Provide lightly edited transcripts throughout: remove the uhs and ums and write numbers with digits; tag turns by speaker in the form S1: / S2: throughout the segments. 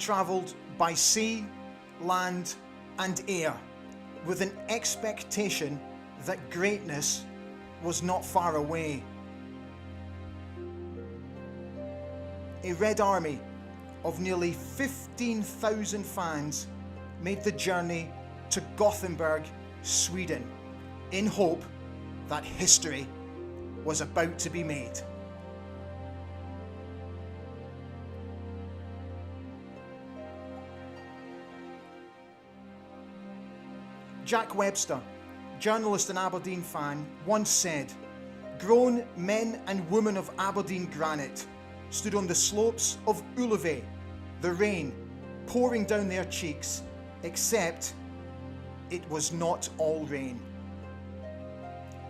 S1: travelled by sea, land and air with an expectation that greatness was not far away. A Red Army of nearly 15,000 fans made the journey to Gothenburg, Sweden, in hope that history was about to be made. Jack Webster, journalist and Aberdeen fan, once said, "Grown men and women of Aberdeen granite stood on the slopes of Ullevi, the rain pouring down their cheeks, except it was not all rain.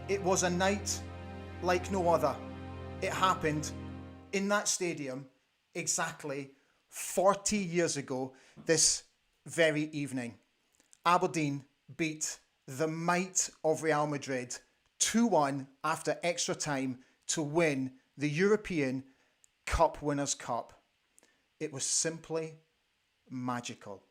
S1: It was a night like no other. It happened in that stadium exactly 40 years ago this very evening. Aberdeen beat the might of Real Madrid 2-1 after extra time to win the European Cup Winners' Cup. It was simply magical."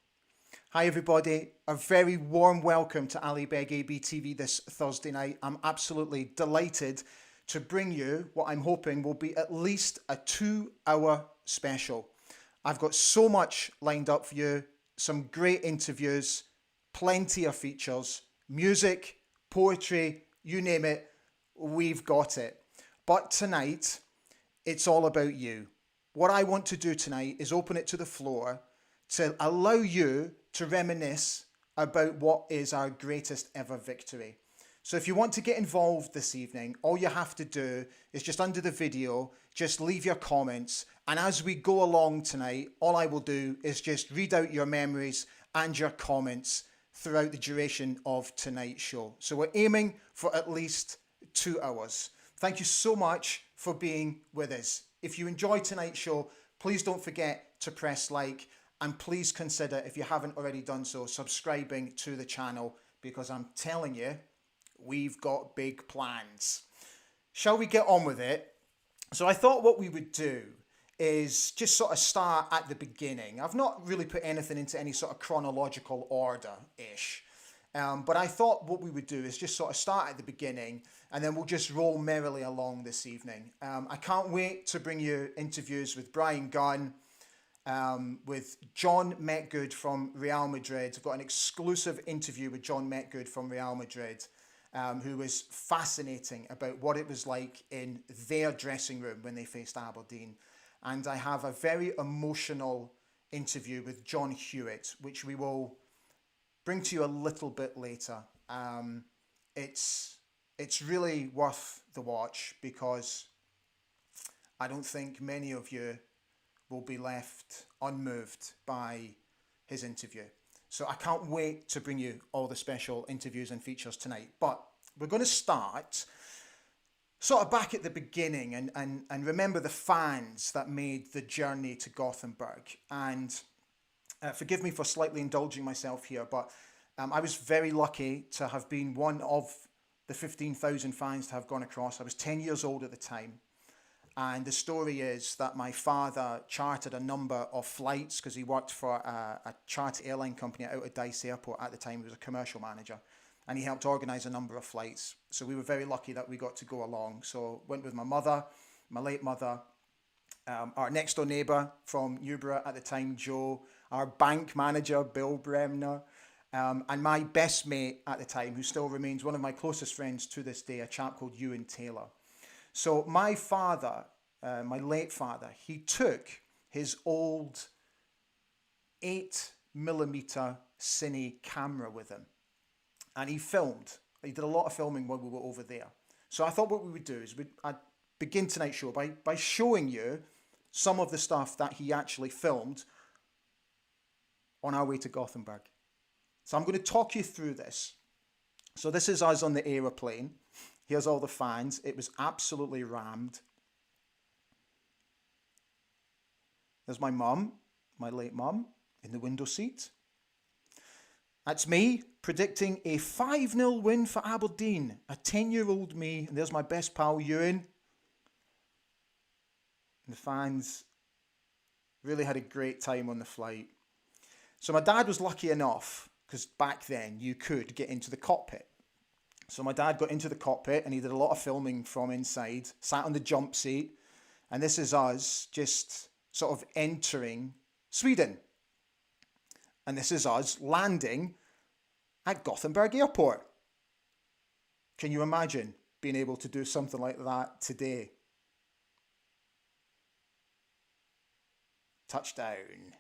S1: Hi everybody, a very warm welcome to Ali Beg ABTV this Thursday night. I'm absolutely delighted to bring you what I'm hoping will be at least a 2-hour special. I've got so much lined up for you, some great interviews, plenty of features, music, poetry, you name it, we've got it. But tonight, it's all about you. What I want to do tonight is open it to the floor to allow you to reminisce about what is our greatest ever victory. So if you want to get involved this evening, all you have to do is just under the video, just leave your comments. And as we go along tonight, all I will do is just read out your memories and your comments throughout the duration of tonight's show. So we're aiming for at least 2 hours. Thank you so much for being with us. If you enjoyed tonight's show, please don't forget to press like, and please consider, if you haven't already done so, subscribing to the channel, because I'm telling you, we've got big plans. Shall we get on with it? So I thought what we would do is just sort of start at the beginning. I've not really put anything into any sort of chronological order-ish. But I thought what we would do is just sort of start at the beginning and then we'll just roll merrily along this evening. I can't wait to bring you interviews with Brian Gunn, with John Metgod from Real Madrid. I've got an exclusive interview with John Metgod from Real Madrid, who was fascinating about what it was like in their dressing room when they faced Aberdeen. And I have a very emotional interview with John Hewitt, which we will bring to you a little bit later. It's really worth the watch because I don't think many of you will be left unmoved by his interview. So I can't wait to bring you all the special interviews and features tonight. But we're going to start sort of back at the beginning and remember the fans that made the journey to Gothenburg. And forgive me for slightly indulging myself here, but I was very lucky to have been one of the 15,000 fans to have gone across. I was 10 years old at the time. And the story is that my father chartered a number of flights because he worked for a charter airline company out at Dice Airport at the time. He was a commercial manager. And he helped organise a number of flights. So we were very lucky that we got to go along. So went with my mother, my late mother, our next door neighbour from Newborough at the time, Joe, our bank manager, Bill Bremner, and my best mate at the time, who still remains one of my closest friends to this day, a chap called Ewan Taylor. So my father, my late father, he took his old 8mm cine camera with him. And he filmed. He did a lot of filming while we were over there. So I thought what we would do is I'd begin tonight's show by showing you some of the stuff that he actually filmed on our way to Gothenburg. So I'm going to talk you through this. So this is us on the aeroplane. Here's all the fans. It was absolutely rammed. There's my mum, my late mum, in the window seat. That's me predicting a 5-0 win for Aberdeen. A 10-year-old me. And there's my best pal, Ewan. And the fans really had a great time on the flight. So my dad was lucky enough, because back then you could get into the cockpit. So my dad got into the cockpit and he did a lot of filming from inside, sat on the jump seat. And this is us just sort of entering Sweden. And this is us landing at Gothenburg Airport. Can you imagine being able to do something like that today? Touchdown.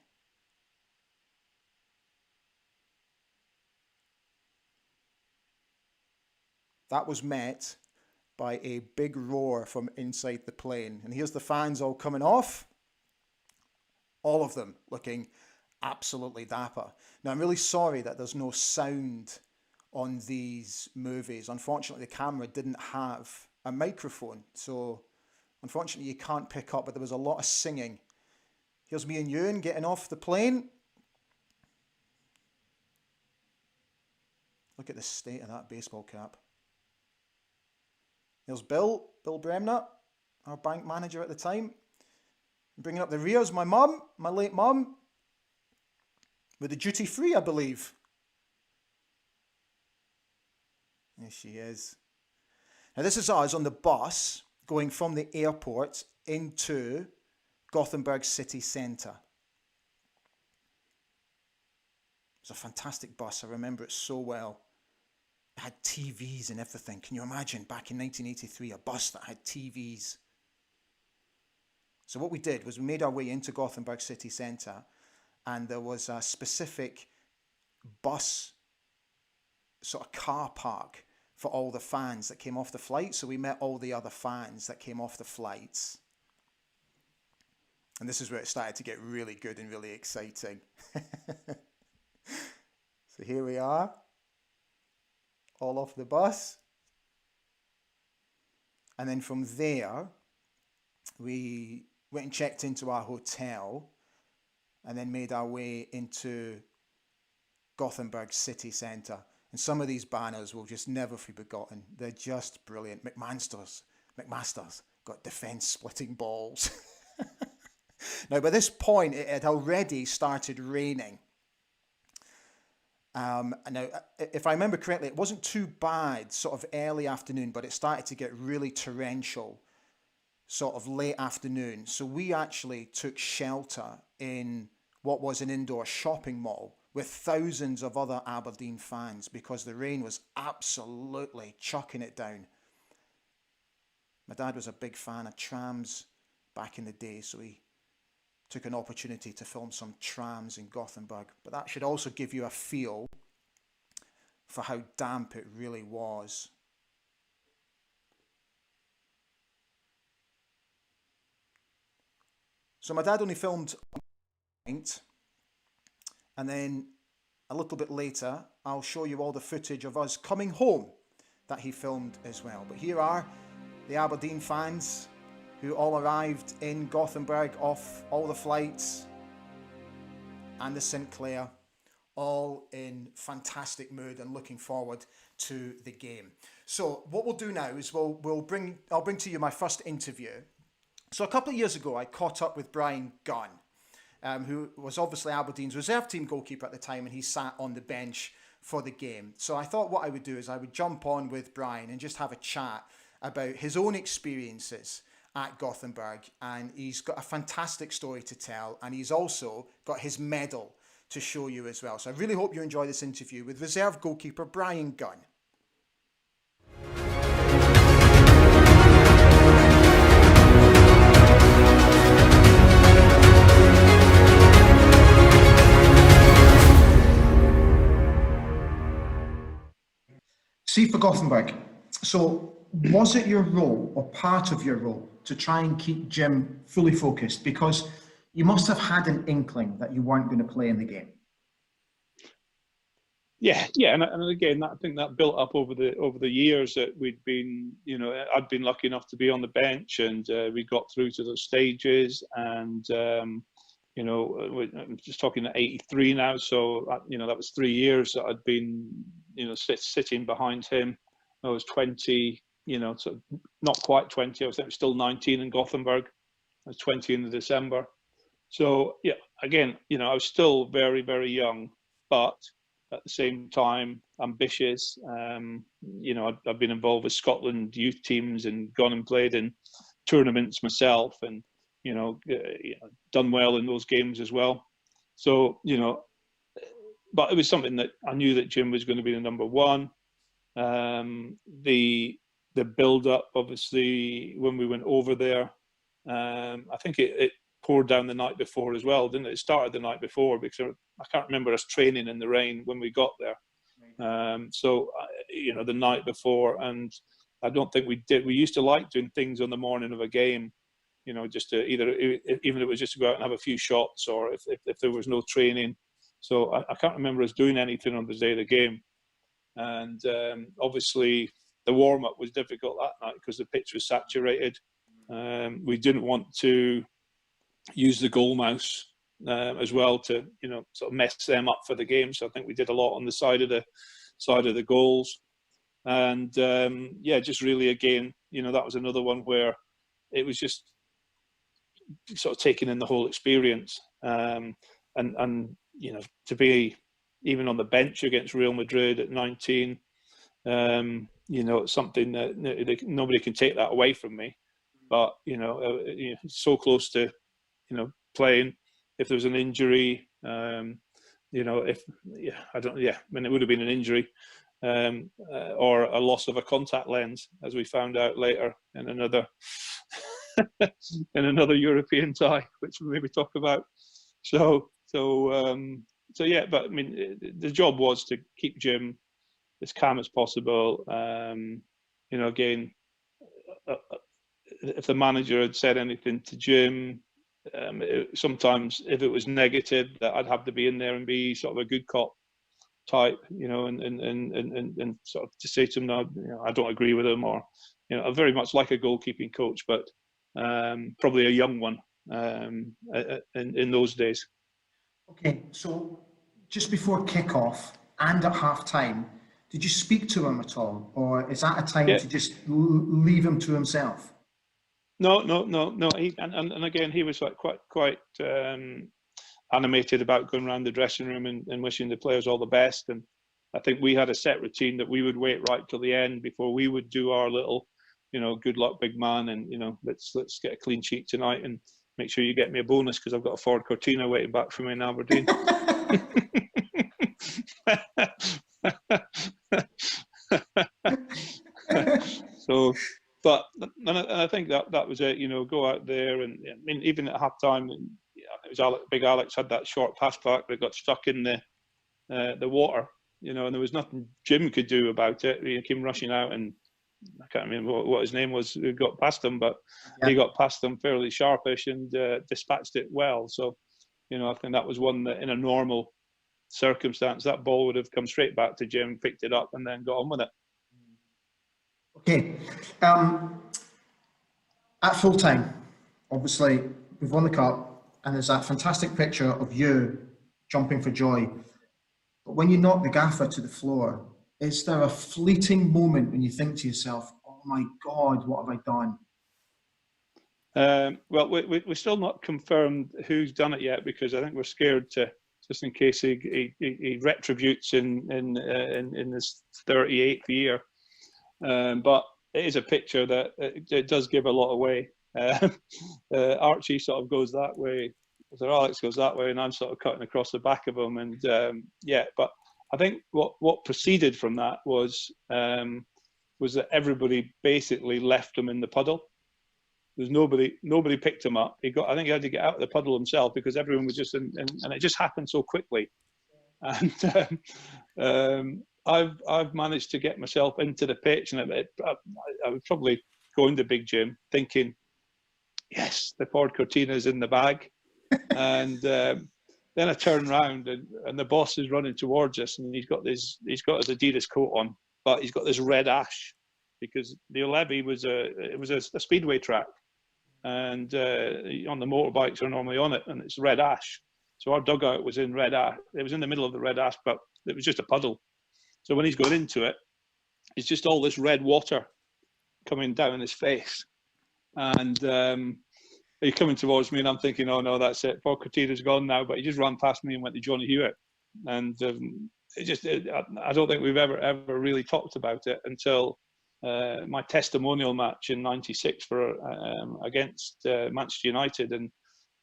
S1: That was met by a big roar from inside the plane. And here's the fans all coming off. All of them looking absolutely dapper. Now, I'm really sorry that there's no sound on these movies. Unfortunately, the camera didn't have a microphone. So, unfortunately, you can't pick up, but there was a lot of singing. Here's me and Ewan getting off the plane. Look at the state of that baseball cap. There's Bill Bremner, our bank manager at the time. Bringing up the rears, my mum, my late mum, with the duty free, I believe. There she is. Now this is us on the bus going from the airport into Gothenburg city centre. It was a fantastic bus. I remember it so well. It had TVs and everything. Can you imagine back in 1983, a bus that had TVs? So what we did was we made our way into Gothenburg city centre, and there was a specific bus sort of car park for all the fans that came off the flight. So we met all the other fans that came off the flights. And this is where it started to get really good and really exciting. So here we are, all off the bus. And then from there, we went and checked into our hotel and then made our way into Gothenburg city centre. And some of these banners will just never be forgotten. They're just brilliant. McMaster's got defence splitting balls. Now, by this point, it had already started raining. Now, if I remember correctly, it wasn't too bad sort of early afternoon, but it started to get really torrential sort of late afternoon. So we actually took shelter in what was an indoor shopping mall with thousands of other Aberdeen fans because the rain was absolutely chucking it down. My dad was a big fan of trams back in the day, so he took an opportunity to film some trams in Gothenburg. But that should also give you a feel for how damp it really was. So my dad only filmed one point, and then a little bit later I'll show you all the footage of us coming home that he filmed as well. But here are the Aberdeen fans who all arrived in Gothenburg off all the flights, and the St. Clair, all in fantastic mood and looking forward to the game. So what we'll do now is I'll bring to you my first interview. So a couple of years ago, I caught up with Brian Gunn, who was obviously Aberdeen's reserve team goalkeeper at the time, and he sat on the bench for the game. So I thought what I would do is I would jump on with Brian and just have a chat about his own experiences at Gothenburg, and he's got a fantastic story to tell, and he's also got his medal to show you as well. So I really hope you enjoy this interview with reserve goalkeeper Brian Gunn. See, for Gothenburg, so was it your role or part of your role to try and keep Jim fully focused? Because you must have had an inkling that you weren't going to play in the game.
S2: Yeah, and again, I think that built up over the years that we'd been, I'd been lucky enough to be on the bench, and we got through to those stages, and I'm just talking at 83 now, so that was 3 years that I'd been, sitting behind him. I was 20, so not quite 20. I was still 19 in Gothenburg. I was 20 in the December. So yeah, again, you know, I was still very, very young, but at the same time ambitious. You know, I've been involved with Scotland youth teams and gone and played in tournaments myself, and you know, done well in those games as well. So you know, but it was something that I knew that Jim was going to be the number one. The build up, obviously, when we went over there, I think it poured down the night before as well, didn't it? It started the night before, because I can't remember us training in the rain when we got there. So you know, the night before, and I don't think we did. We used to like doing things on the morning of a game, you know, just to either, even if it was just to go out and have a few shots, or if there was no training. So I can't remember us doing anything on the day of the game. And obviously the warm-up was difficult that night because the pitch was saturated. We didn't want to use the goal mouse as well to, you know, sort of mess them up for the game. So I think we did a lot on the side of the goals. And yeah, just really, again, you know, that was another one where it was just sort of taking in the whole experience. And you know, to be even on the bench against Real Madrid at 19, you know, it's something that nobody can take that away from me. But you know, so close to, you know, playing. If there was an injury, you know, I mean, it would have been an injury, or a loss of a contact lens, as we found out later in another in another European tie, which we'll maybe talk about. So yeah, but I mean, the job was to keep Jim as calm as possible. You know, again, if the manager had said anything to Jim, sometimes if it was negative, that I'd have to be in there and be sort of a good cop type, you know, and sort of to say to him, no, you know, I don't agree with him, or, you know, very much like a goalkeeping coach, but probably a young one in those days.
S1: Okay, so just before kick-off and at half-time, did you speak to him at all, or is that a time to just leave him to himself?
S2: No. And again, he was like quite animated about going around the dressing room and wishing the players all the best. And I think we had a set routine that we would wait right till the end before we would do our little, you know, good luck, big man, and you know, let's get a clean sheet tonight, and make sure you get me a bonus because I've got a Ford Cortina waiting back for me in Aberdeen. So, but and I think that was it. You know, go out there, and I mean, even at half time, it was Big Alex had that short pass back that got stuck in the water. You know, and there was nothing Jim could do about it. He came rushing out, and I can't remember what his name was who got past him, but he got past them fairly sharpish and dispatched it well. So, you know, I think that was one that in a normal circumstance, that ball would have come straight back to Jim, picked it up, and then got on with it.
S1: Okay. At full time, obviously, we've won the cup, and there's that fantastic picture of you jumping for joy. But when you knock the gaffer to the floor, is there a fleeting moment when you think to yourself, oh my God, what have I done?
S2: Well, we're still not confirmed who's done it yet, because I think we're scared to, just in case he retributes in this 38th year. But it is a picture that it does give a lot away. Archie sort of goes that way, Sir Alex goes that way, and I'm sort of cutting across the back of him. And yeah, but I think what proceeded from that was that everybody basically left him in the puddle. There's nobody picked him up. I think he had to get out of the puddle himself, because everyone was just and it just happened so quickly. And I've managed to get myself into the pitch, and I was probably going to Big Jim thinking, yes, the Ford Cortina is in the bag. And then I turn around, and the boss is running towards us, and he's got his Adidas coat on, but he's got this red ash, because the levee was a speedway track, and on the motorbikes are normally on it, and it's red ash. So our dugout was in red ash. It was in the middle of the red ash, but it was just a puddle. So when he's going into it, it's just all this red water coming down his face. And He's coming towards me, and I'm thinking, oh no, that's it. Paul Crotina's gone now, but he just ran past me and went to Johnny Hewitt, and I don't think we've ever really talked about it until my testimonial match in '96 for against Manchester United, and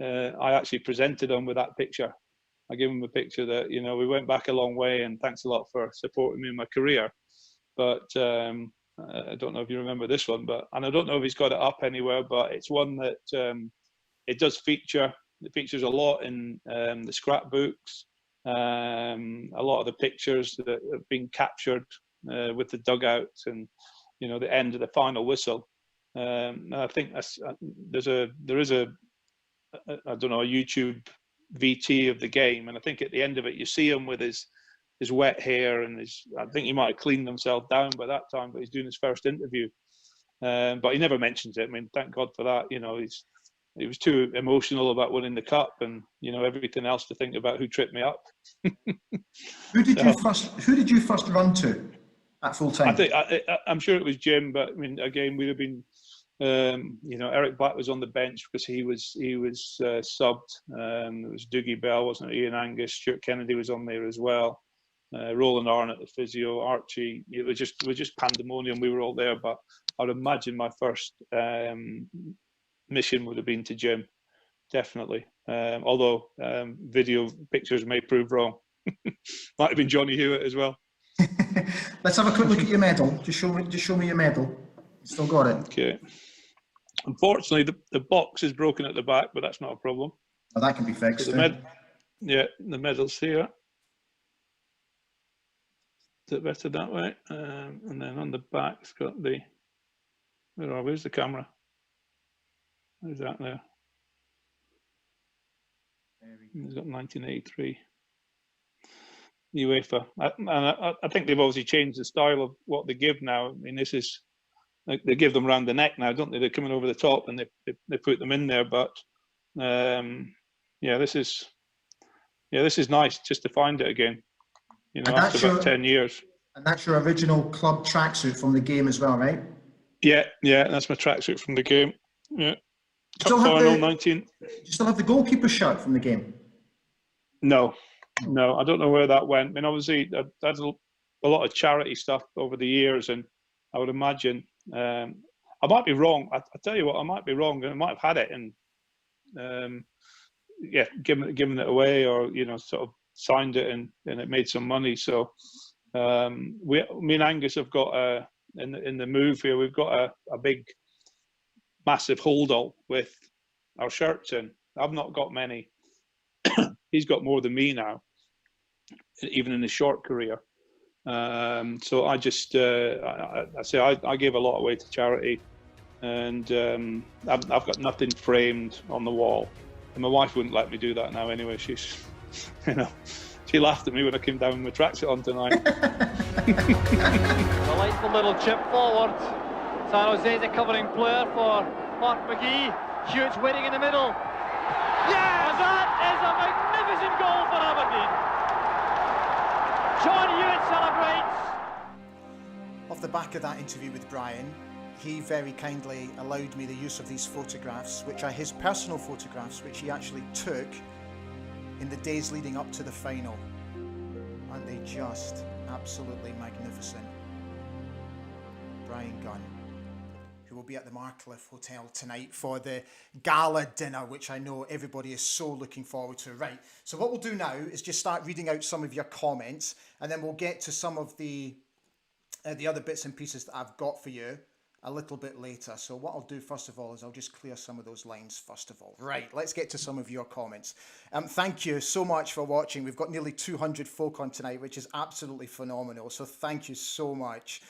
S2: I actually presented him with that picture. I gave him a picture that, you know, we went back a long way, and thanks a lot for supporting me in my career. But I don't know if you remember this one, and I don't know if he's got it up anywhere, but it's one that it does feature. It features a lot in the scrapbooks, a lot of the pictures that have been captured with the dugout and, you know, the end of the final whistle. I think there is a I don't know, a YouTube VT of the game, and I think at the end of it you see him with his wet hair and I think he might have cleaned himself down by that time, but he's doing his first interview. But he never mentions it. I mean, thank God for that. You know, he was too emotional about winning the cup, and, you know, everything else to think about who tripped me up.
S3: Who did you first run to at full time?
S2: I'm sure it was Jim, but I mean, again, we'd have been. You know, Eric Black was on the bench because he was subbed. It was Dougie Bell, wasn't it? Ian Angus, Stuart Kennedy was on there as well. Roland Arnott, the physio, Archie. It was just pandemonium. We were all there, but I'd imagine my first mission would have been to Jim, definitely. Although video pictures may prove wrong. Might have been Johnny Hewitt as well.
S3: Let's have a quick look at your medal. Just show me your medal. You still got it.
S2: Okay. Unfortunately, the box is broken at the back, but that's not a problem.
S3: Oh, that can be fixed.
S2: So the medal's here. Is it better that way? And then on the back, it's got the. Where's the camera? Where's that there? It's got 1983. UEFA. I think they've obviously changed the style of what they give now. I mean, this is. They give them around the neck now, don't they? They're coming over the top, and they put them in there. But this is nice just to find it again. You know, after about 10 years.
S3: And that's your original club tracksuit from the game as well, right?
S2: Yeah, that's my tracksuit from the game. Yeah.
S3: Do
S2: you
S3: still have the goalkeeper shirt from the game?
S2: No, I don't know where that went. I mean, obviously, that's a lot of charity stuff over the years, and I would imagine. I might be wrong. I tell you what, I might be wrong. I might have had it and given it away, or, you know, sort of signed it and it made some money. So me and Angus have got in the move here, we've got a big, massive holdall with our shirts in. I've not got many. He's got more than me now, even in his short career. So I just I gave a lot away to charity, and I've got nothing framed on the wall, and my wife wouldn't let me do that now anyway. She's, you know, she laughed at me when I came down with my tracksuit on tonight.
S4: Delightful little chip forward. San Jose's a covering player for Mark McGee. Hewitt's waiting in the middle. Yes, that is a magnificent goal for Aberdeen. John Hewitt celebrates.
S1: Off the back of that interview with Brian, he very kindly allowed me the use of these photographs, which are his personal photographs, which he actually took in the days leading up to the final. Aren't they just absolutely magnificent? Brian Gunn, who will be at the Marcliffe Hotel tonight for the gala dinner, which I know everybody is so looking forward to. Right, so what we'll do now is just start reading out some of your comments, and then we'll get to some of the other bits and pieces that I've got for you a little bit later. So what I'll do first of all is I'll just clear some of those lines first of all. Right, let's get to some of your comments. Thank you so much for watching. We've got nearly 200 folk on tonight, which is absolutely phenomenal. So thank you so much.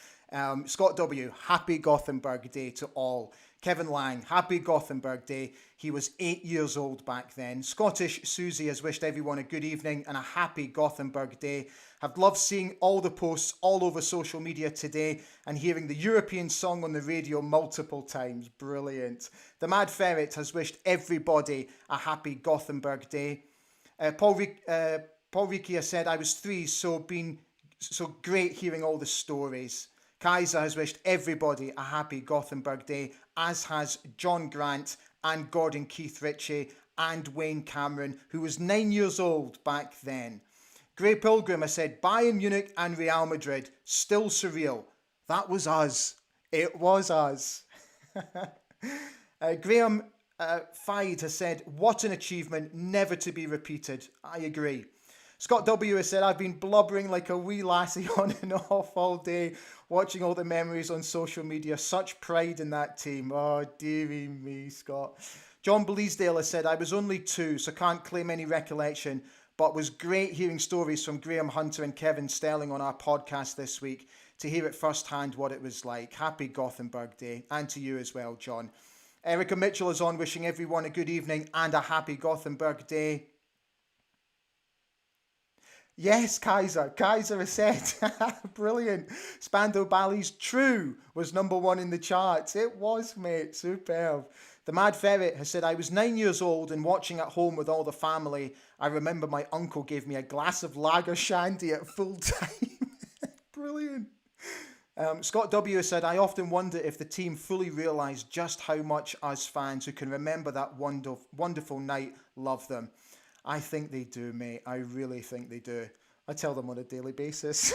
S1: Scott W, happy Gothenburg Day to all. Kevin Lang, happy Gothenburg Day. He was 8 years old back then. Scottish Susie has wished everyone a good evening and a happy Gothenburg Day. I've loved seeing all the posts all over social media today and hearing the European song on the radio multiple times. Brilliant. The Mad Ferret has wished everybody a happy Gothenburg Day. Paul Ricci has said, I was 3, so been so great hearing all the stories. Kaiser has wished everybody a happy Gothenburg Day, as has John Grant and Gordon Keith Ritchie and Wayne Cameron, who was 9 years old back then. Gray Pilgrim has said, Bayern Munich and Real Madrid, still surreal. That was us. It was us. Graham Fide has said, what an achievement, never to be repeated. I agree. Scott W has said, I've been blubbering like a wee lassie on and off all day, watching all the memories on social media. Such pride in that team. Oh, dearie me, Scott. John Bleasdale has said, I was only 2, so can't claim any recollection, but was great hearing stories from Graham Hunter and Kevin Sterling on our podcast this week to hear it firsthand what it was like. Happy Gothenburg Day, and to you as well, John. Erica Mitchell is on, wishing everyone a good evening and a happy Gothenburg Day. Yes, Kaiser has said, brilliant. Spandau Ballet's True was #1 in the charts. It was, mate, superb. The Mad Ferret has said, I was 9 years old and watching at home with all the family. I remember my uncle gave me a glass of lager shandy at full time. Brilliant. Scott W said, I often wonder if the team fully realised just how much us fans who can remember that wonderful night love them. I think they do, mate. I really think they do. I tell them on a daily basis.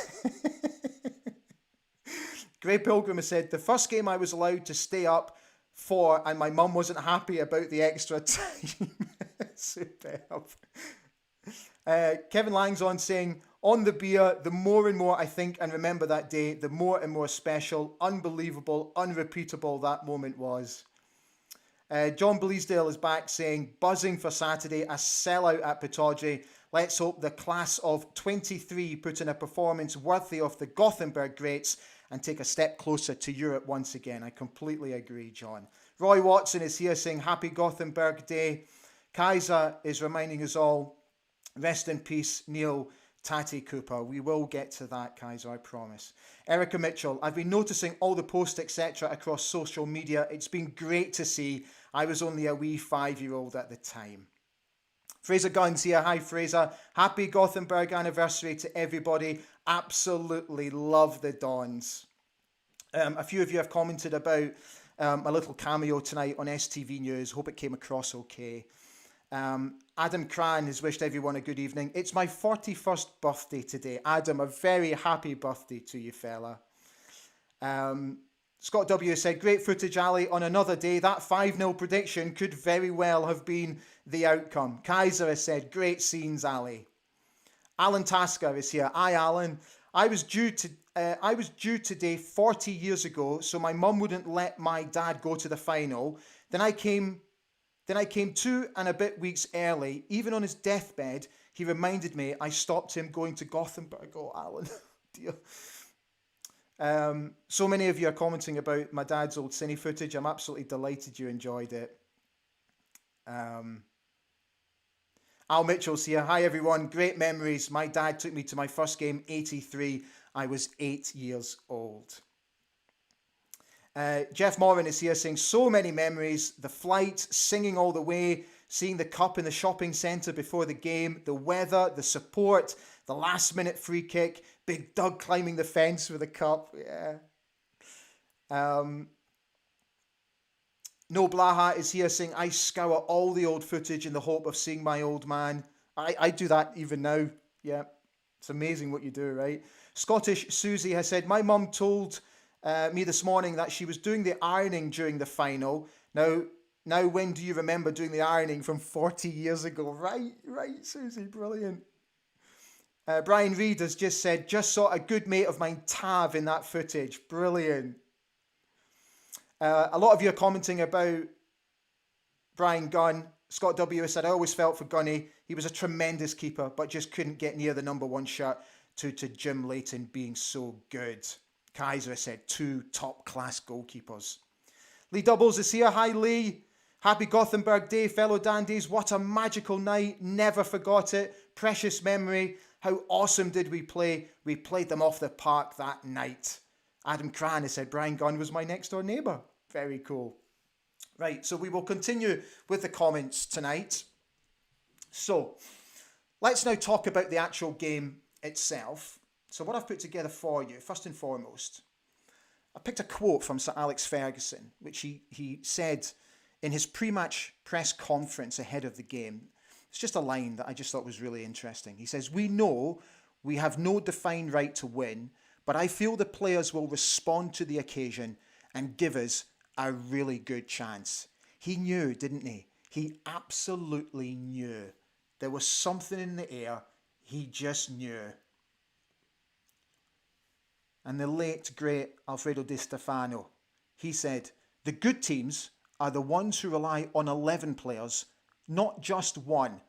S1: Gray Pilgrim has said, the first game I was allowed to stay up for and my mum wasn't happy about the extra time. Superb. Kevin Lang's on saying, on the beer, the more and more I think and remember that day, the more and more special, unbelievable, unrepeatable that moment was. John Bleasdale is back saying, buzzing for Saturday, a sellout at Pataudry. Let's hope the class of 23 put in a performance worthy of the Gothenburg greats and take a step closer to Europe once again. I completely agree, John. Roy Watson is here saying, happy Gothenburg Day. Kaiser is reminding us all, rest in peace, Neil Tatty Cooper. We will get to that, Kaiser, I promise. Erica Mitchell, I've been noticing all the posts, etc. across social media. It's been great to see. I was only a wee 5-year-old at the time. Fraser Gunn's here. Hi, Fraser. Happy Gothenburg anniversary to everybody. Absolutely love the Dons. A few of you have commented about a little cameo tonight on STV News. Hope it came across okay. Adam Cran has wished everyone a good evening. It's my 41st birthday today. Adam, a very happy birthday to you, fella. Scott W said, great footage, Ali. On another day, that 5-0 prediction could very well have been the outcome. Kaiser has said, great scenes, Ali. Alan Tasker is here. Hi, Alan. I was due today 40 years ago, so my mum wouldn't let my dad go to the final. Then I came 2 and a bit weeks early. Even on his deathbed, he reminded me I stopped him going to Gothenburg. Oh, Alan, dear. So many of you are commenting about my dad's old cine footage. I'm absolutely delighted you enjoyed it. Al Mitchell's here. Hi, everyone. Great memories. My dad took me to my first game, 83. I was 8 years old. Jeff Moran is here saying, so many memories. The flight, singing all the way, seeing the cup in the shopping centre before the game, the weather, the support, the last minute free kick, Big Doug climbing the fence with a cup. Yeah. No Blaha is here saying, I scour all the old footage in the hope of seeing my old man. I do that even now. Yeah. It's amazing what you do, right? Scottish Susie has said, my mum told me this morning that she was doing the ironing during the final. Now, when do you remember doing the ironing from 40 years ago? Right, Susie, brilliant. Brian Reid has just said, just saw a good mate of mine, Tav, in that footage. Brilliant. A lot of you are commenting about Brian Gunn. Scott W has said, I always felt for Gunny. He was a tremendous keeper, but just couldn't get near the #1 shot to Jim Leighton being so good. Kaiser said, 2 top-class goalkeepers. Lee Doubles is here. Hi, Lee. Happy Gothenburg Day, fellow dandies. What a magical night. Never forgot it. Precious memory. How awesome did we play? We played them off the park that night. Adam Cran has said, Brian Gunn was my next-door neighbour. Very cool. Right, so we will continue with the comments tonight. So, let's now talk about the actual game itself. So what I've put together for you, first and foremost, I picked a quote from Sir Alex Ferguson, which he said In his pre-match press conference ahead of the game, it's just a line that I just thought was really interesting. He says, "We know we have no defined right to win, but I feel the players will respond to the occasion and give us a really good chance." He knew, didn't he? He absolutely knew. There was something in the air. He just knew. And the late, great Alfredo Di Stefano, he said, "The good teams are the ones who rely on 11 players, not just one.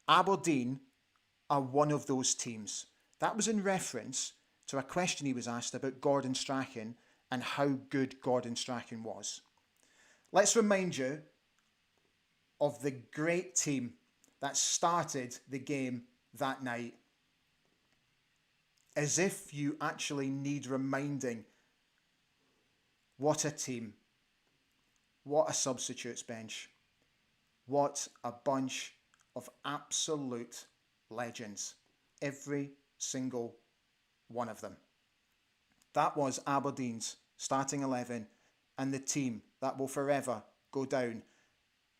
S1: Aberdeen are one of those teams." That was in reference to a question he was asked about Gordon Strachan and how good Gordon Strachan was. Let's remind you of the great team that started the game that night. As if you actually need reminding. What a team. What a substitutes bench. What a bunch of absolute legends. Every single one of them. That was Aberdeen's starting 11 and the team that will forever go down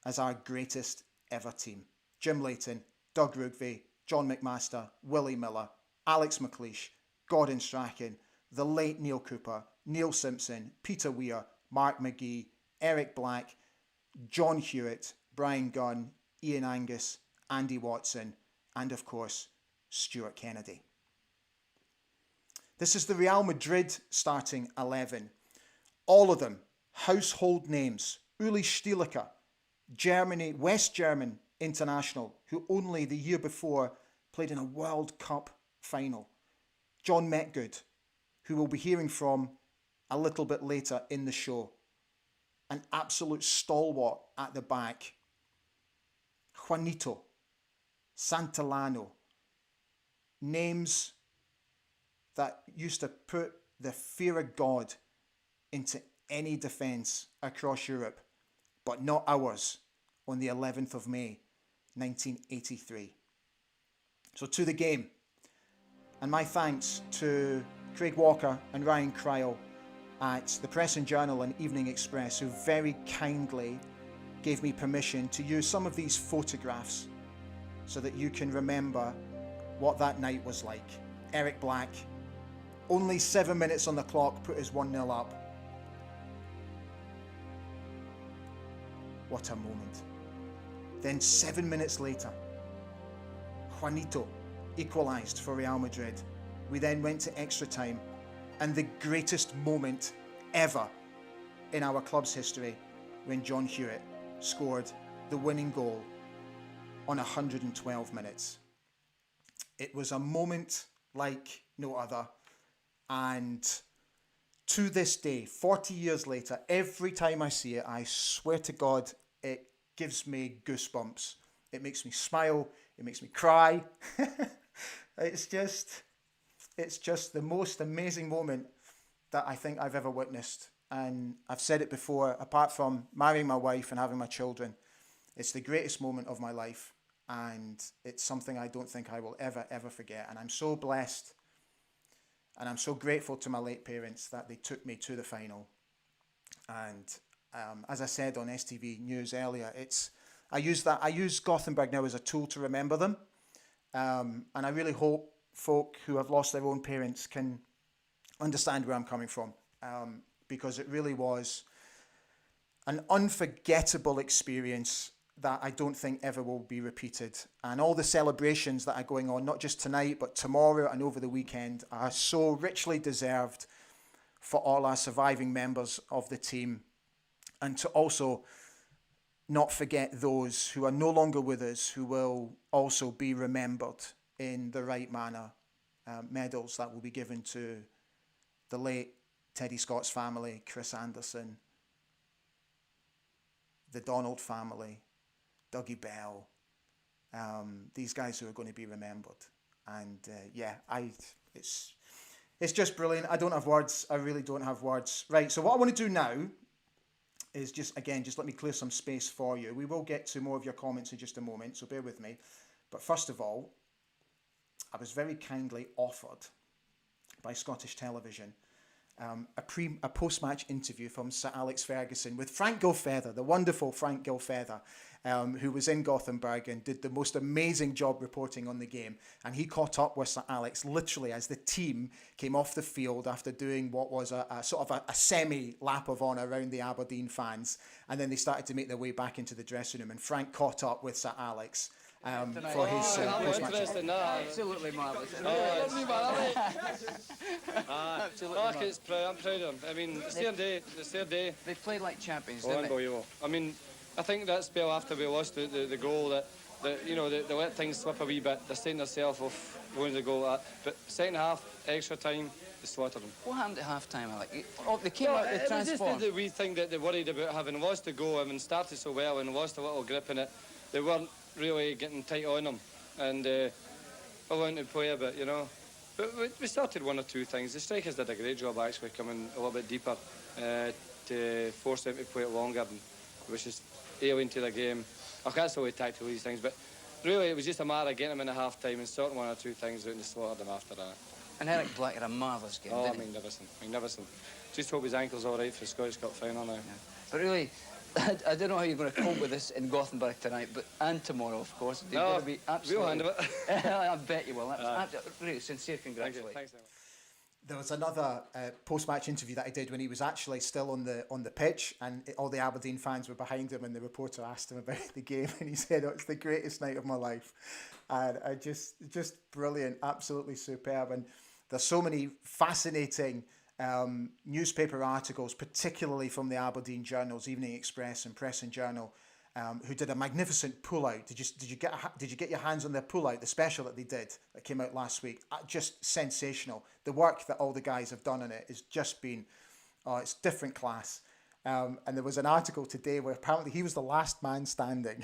S1: as our greatest ever team. Jim Leighton, Doug Rugby, John McMaster, Willie Miller, Alex McLeish, Gordon Strachan, the late Neil Cooper, Neil Simpson, Peter Weir, Mark McGee, Eric Black, John Hewitt, Brian Gunn, Ian Angus, Andy Watson, and of course, Stuart Kennedy. This is the Real Madrid starting 11. All of them household names. Uli Stielike, Germany, West German international, who only the year before played in a World Cup final. John Metgod, who we'll be hearing from a little bit later in the show. An absolute stalwart at the back. Juanito, Santillano, names that used to put the fear of God into any defence across Europe, but not ours on the 11th of May, 1983. So to the game, and my thanks to Craig Walker and Ryan Cryle at the Press and Journal and Evening Express, who very kindly gave me permission to use some of these photographs so that you can remember what that night was like. Eric Black, only 7 minutes on the clock, put us 1-0 up. What a moment. Then 7 minutes later, Juanito equalised for Real Madrid. We then went to extra time, and the greatest moment ever in our club's history, when John Hewitt scored the winning goal on 112 minutes. It was a moment like no other, and to this day, 40 years later, every time I see it, I swear to God, it gives me goosebumps. It makes me smile, it makes me cry. It's just the most amazing moment that I think I've ever witnessed. And I've said it before, apart from marrying my wife and having my children, it's the greatest moment of my life. And it's something I don't think I will ever forget. And I'm so blessed and I'm so grateful to my late parents that they took me to the final. And as I said on STV News earlier, I use Gothenburg now as a tool to remember them. And I really hope folk who have lost their own parents can understand where I'm coming from, because it really was an unforgettable experience that I don't think ever will be repeated. And all the celebrations that are going on, not just tonight, but tomorrow and over the weekend, are so richly deserved for all our surviving members of the team. And to also not forget those who are no longer with us, who will also be remembered in the right manner. Medals that will be given to the late Teddy Scott's family, Chris Anderson, the Donald family, Dougie Bell, these guys who are going to be remembered. And it's just brilliant. I don't have words. I really don't have words. Right, so what I want to do now is just let me clear some space for you. We will get to more of your comments in just a moment, so bear with me. But first of all, I was very kindly offered by Scottish Television a post-match interview from Sir Alex Ferguson with Frank Gilfeather, the wonderful Frank Gilfeather, who was in Gothenburg and did the most amazing job reporting on the game. And he caught up with Sir Alex literally as the team came off the field after doing what was a sort of a semi-lap of honour around the Aberdeen fans. And then they started to make their way back into the dressing room. And Frank caught up with Sir Alex for his post-match.
S5: Absolutely marvellous. I'm proud of them. I mean, it's their day. It's their day. They played like champions, didn't they? Unbelievable. I mean, I think that spell after we lost the goal, that you know, they let things slip a wee bit. They're staying themselves off going to the goal like that. But second half, extra time, they slaughtered them. What happened at half time, Alec? Oh, they came out, they transformed. It was just the wee thing that they worried about, having lost the goal, having started so well and lost a little grip in it. They weren't really getting tight on them and allowing to play a bit, you know. But we started one or two things. The strikers did a great job actually coming a little bit deeper to force them to play it longer, which is alien to the game. I can't say tactical these things, but really it was just a matter of getting them in at half time and sorting one or two things out and slaughtered them after that. And Eric Black had a marvellous game, didn't he? Magnificent. Just hope his ankle's all right for the Scottish Cup final now. Yeah. But really, I don't know how you're going to cope with this in Gothenburg tonight, and tomorrow, of course. You're going to be absolutely... We'll handle it. I bet you will. That's really sincere congratulations. Thanks very much.
S1: There was another post-match interview that I did when he was actually still on the pitch, and all the Aberdeen fans were behind him, and the reporter asked him about the game, and he said, "Oh, it's the greatest night of my life," and I just brilliant, absolutely superb. And there's so many fascinating newspaper articles, particularly from the Aberdeen journals, Evening Express and Press and Journal, who did a magnificent pull-out. Did you get your hands on their pull-out, the special that they did that came out last week? Just sensational. The work that all the guys have done on it has just been, it's different class. And there was an article today where apparently he was the last man standing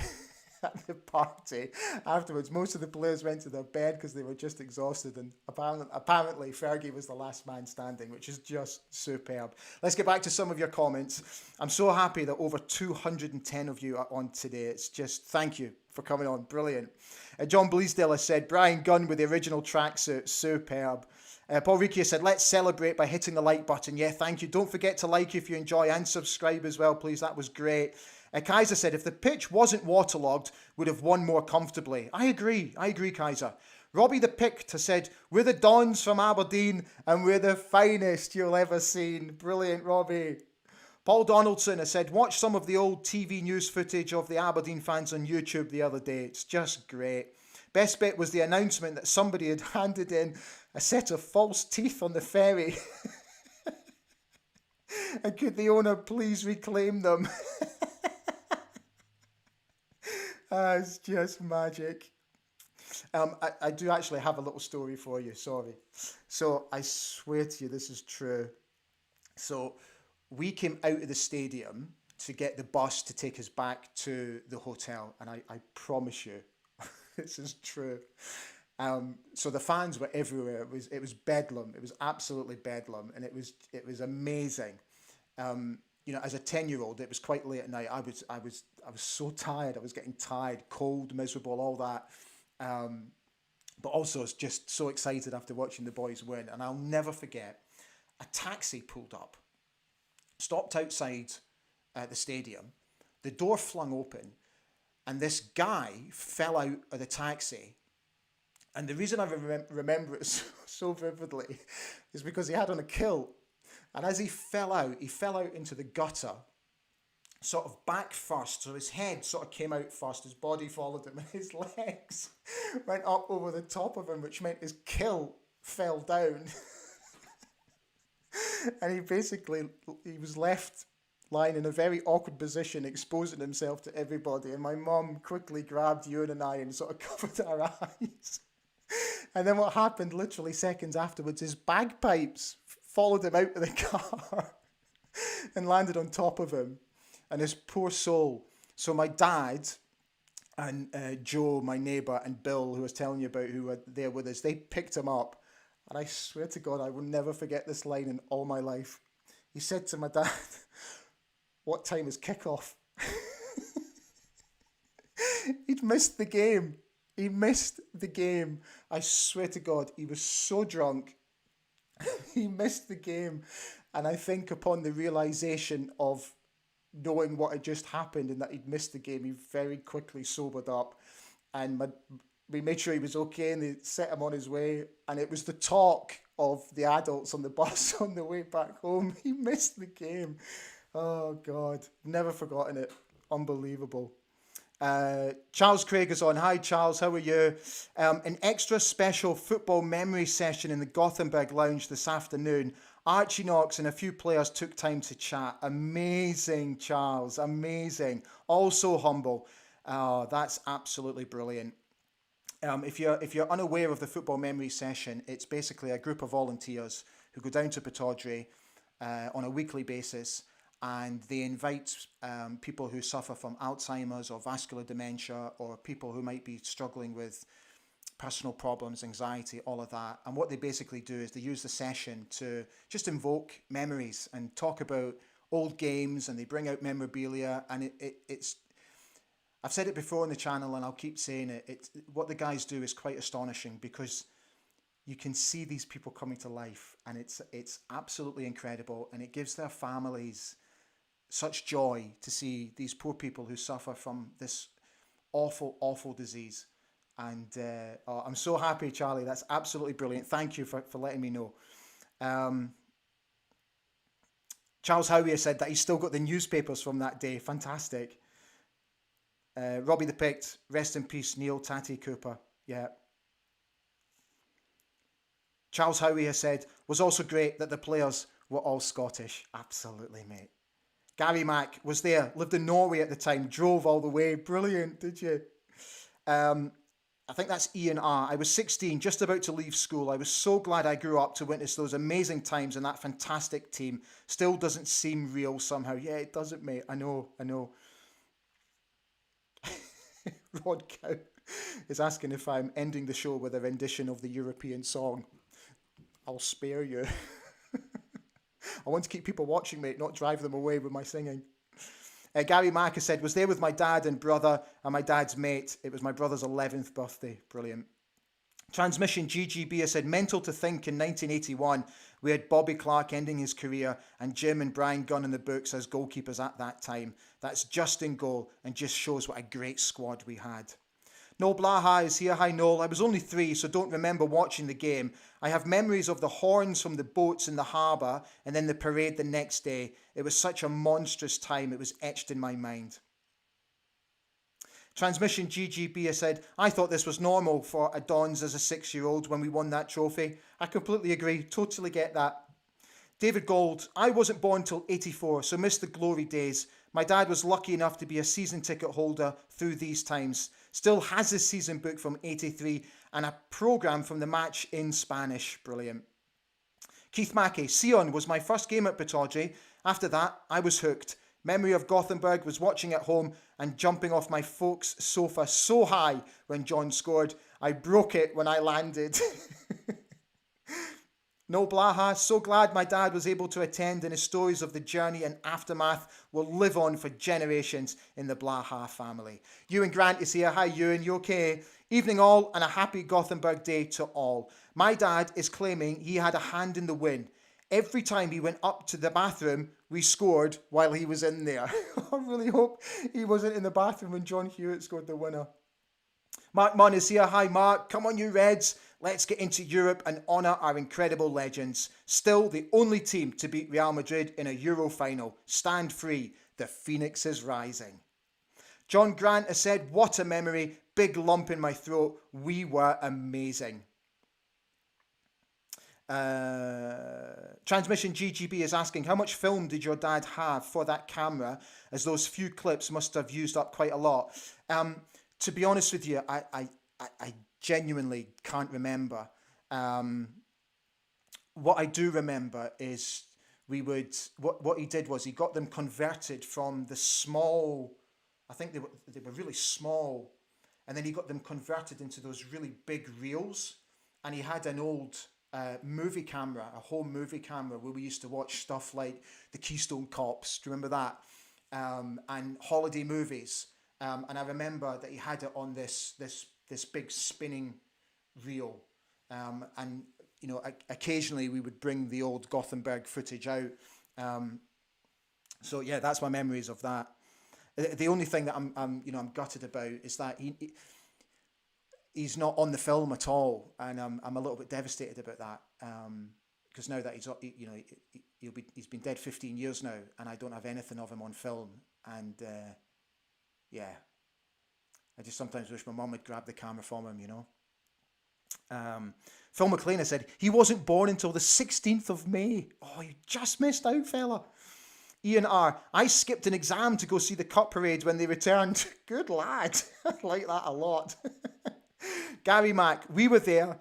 S1: at the party. Afterwards, most of the players went to their bed because they were just exhausted, and apparently Fergie was the last man standing, which is just superb. Let's get back to some of your comments. I'm so happy that over 210 of you are on today. It's just, thank you for coming on. Brilliant. John Bleasdale has said, Brian Gunn with the original tracksuit, superb. Paul Ricci said, let's celebrate by hitting the like button. Yeah, thank you. Don't forget to like if you enjoy, and subscribe as well, please. That was great. Kaiser said, if the pitch wasn't waterlogged, would have won more comfortably. I agree, Kaiser. Robbie the Pict has said, we're the Dons from Aberdeen and we're the finest you'll ever seen. Brilliant, Robbie. Paul Donaldson has said, watch some of the old TV news footage of the Aberdeen fans on YouTube the other day. It's just great. Best bit was the announcement that somebody had handed in a set of false teeth on the ferry. And could the owner please reclaim them? It's just magic. I do actually have a little story for you, sorry. So I swear to you, this is true. So we came out of the stadium to get the bus to take us back to the hotel. And I promise you, this is true. So the fans were everywhere. It was bedlam. It was absolutely bedlam. And it was amazing. You know, as a 10-year-old, it was quite late at night. I was so tired. I was getting tired, cold, miserable, all that. But also, I was just so excited after watching the boys win. And I'll never forget, a taxi pulled up, stopped outside the stadium, the door flung open, and this guy fell out of the taxi. And the reason I remember it so vividly is because he had on a kilt. And as he fell out into the gutter, sort of back first. So his head sort of came out first, his body followed him, and his legs went up over the top of him, which meant his kilt fell down. And he was left lying in a very awkward position, exposing himself to everybody. And my mum quickly grabbed Ewan and I and sort of covered our eyes. And then what happened literally seconds afterwards is bagpipes followed him out of the car and landed on top of him. And his poor soul. So my dad and Joe, my neighbour, and Bill, who I was telling you about, who were there with us, they picked him up. And I swear to God, I will never forget this line in all my life. He said to my dad, what time is kickoff? He'd missed the game. He missed the game. I swear to God, he was so drunk. He missed the game. And I think upon the realisation of knowing what had just happened and that he'd missed the game, he very quickly sobered up. And we made sure he was okay and they set him on his way. And it was the talk of the adults on the bus on the way back home. He missed the game. Oh, God. Never forgotten it. Unbelievable. Charles Craig is on. Hi, Charles. How are you? An extra special football memory session in the Gothenburg lounge this afternoon. Archie Knox and a few players took time to chat. Amazing, Charles. Amazing. Also humble. Oh, that's absolutely brilliant. If you're unaware of the football memory session, it's basically a group of volunteers who go down to Pataudry on a weekly basis, and they invite people who suffer from Alzheimer's or vascular dementia, or people who might be struggling with personal problems, anxiety, all of that. And what they basically do is they use the session to just invoke memories and talk about old games, and they bring out memorabilia. And it's I've said it before on the channel and I'll keep saying it. What the guys do is quite astonishing, because you can see these people coming to life, and it's absolutely incredible, and it gives their families such joy to see these poor people who suffer from this awful, awful disease. And I'm so happy, Charlie. That's absolutely brilliant. Thank you for letting me know. Charles Howier said that he's still got the newspapers from that day. Fantastic. Robbie the Pict, rest in peace, Neil Tatty Cooper. Yeah. Charles Howier said, was also great that the players were all Scottish. Absolutely, mate. Gary Mack was there, lived in Norway at the time, drove all the way. Brilliant, did you? I think that's Ian R. I was 16, just about to leave school. I was so glad I grew up to witness those amazing times and that fantastic team. Still doesn't seem real somehow. Yeah, it doesn't, mate. I know. Rod Cow is asking if I'm ending the show with a rendition of the European song. I'll spare you. I want to keep people watching, mate, not drive them away with my singing. Gary Mack has said, was there with my dad and brother and my dad's mate. It was my brother's 11th birthday. Brilliant. Transmission GGB has said, mental to think in 1981, we had Bobby Clark ending his career and Jim and Brian Gunn in the books as goalkeepers at that time. That's just in goal and just shows what a great squad we had. Noel Blaha is here. Hi, Noel. I was only 3, so don't remember watching the game. I have memories of the horns from the boats in the harbour and then the parade the next day. It was such a monstrous time. It was etched in my mind. Transmission GGB has said, I thought this was normal for a Dons as a 6-year-old when we won that trophy. I completely agree. Totally get that. David Gold, I wasn't born till 84, so missed the glory days. My dad was lucky enough to be a season ticket holder through these times. Still has his season book from 83 and a programme from the match in Spanish. Brilliant. Keith Mackey, Sion was my first game at Pataudry. After that, I was hooked. Memory of Gothenburg was watching at home and jumping off my folks' sofa so high when John scored. I broke it when I landed. No Blaha, so glad my dad was able to attend, and his stories of the journey and aftermath will live on for generations in the Blaha family. Ewan Grant is here. Hi Ewan, you okay? Evening all and a happy Gothenburg day to all. My dad is claiming he had a hand in the win. Every time he went up to the bathroom, we scored while he was in there. I really hope he wasn't in the bathroom when John Hewitt scored the winner. Mark Munn is here. Hi Mark, come on you Reds. Let's get into Europe and honour our incredible legends. Still the only team to beat Real Madrid in a Euro final. Stand free. The Phoenix is rising. John Grant has said, what a memory. Big lump in my throat. We were amazing. Transmission GGB is asking, how much film did your dad have for that camera, as those few clips must have used up quite a lot? To be honest with you, I genuinely can't remember. What I do remember is what he did was he got them converted from the small, I think they were really small, and then he got them converted into those really big reels, and he had an old movie camera, a home movie camera, where we used to watch stuff like the Keystone Cops, do you remember that? And holiday movies. And I remember that he had it on this big spinning reel. And occasionally we would bring the old Gothenburg footage out. So yeah, that's my memories of that. The only thing that I'm gutted about is that he's not on the film at all, and I'm a little bit devastated about that. Because now that he's been dead 15 years now, and I don't have anything of him on film, and yeah, I just sometimes wish my mum had grabbed the camera from him, Phil McLean said he wasn't born until the 16th of May. Oh, you just missed out, fella. Ian R. I skipped an exam to go see the cup parade when they returned. Good lad. I like that a lot. Gary Mack, we were there.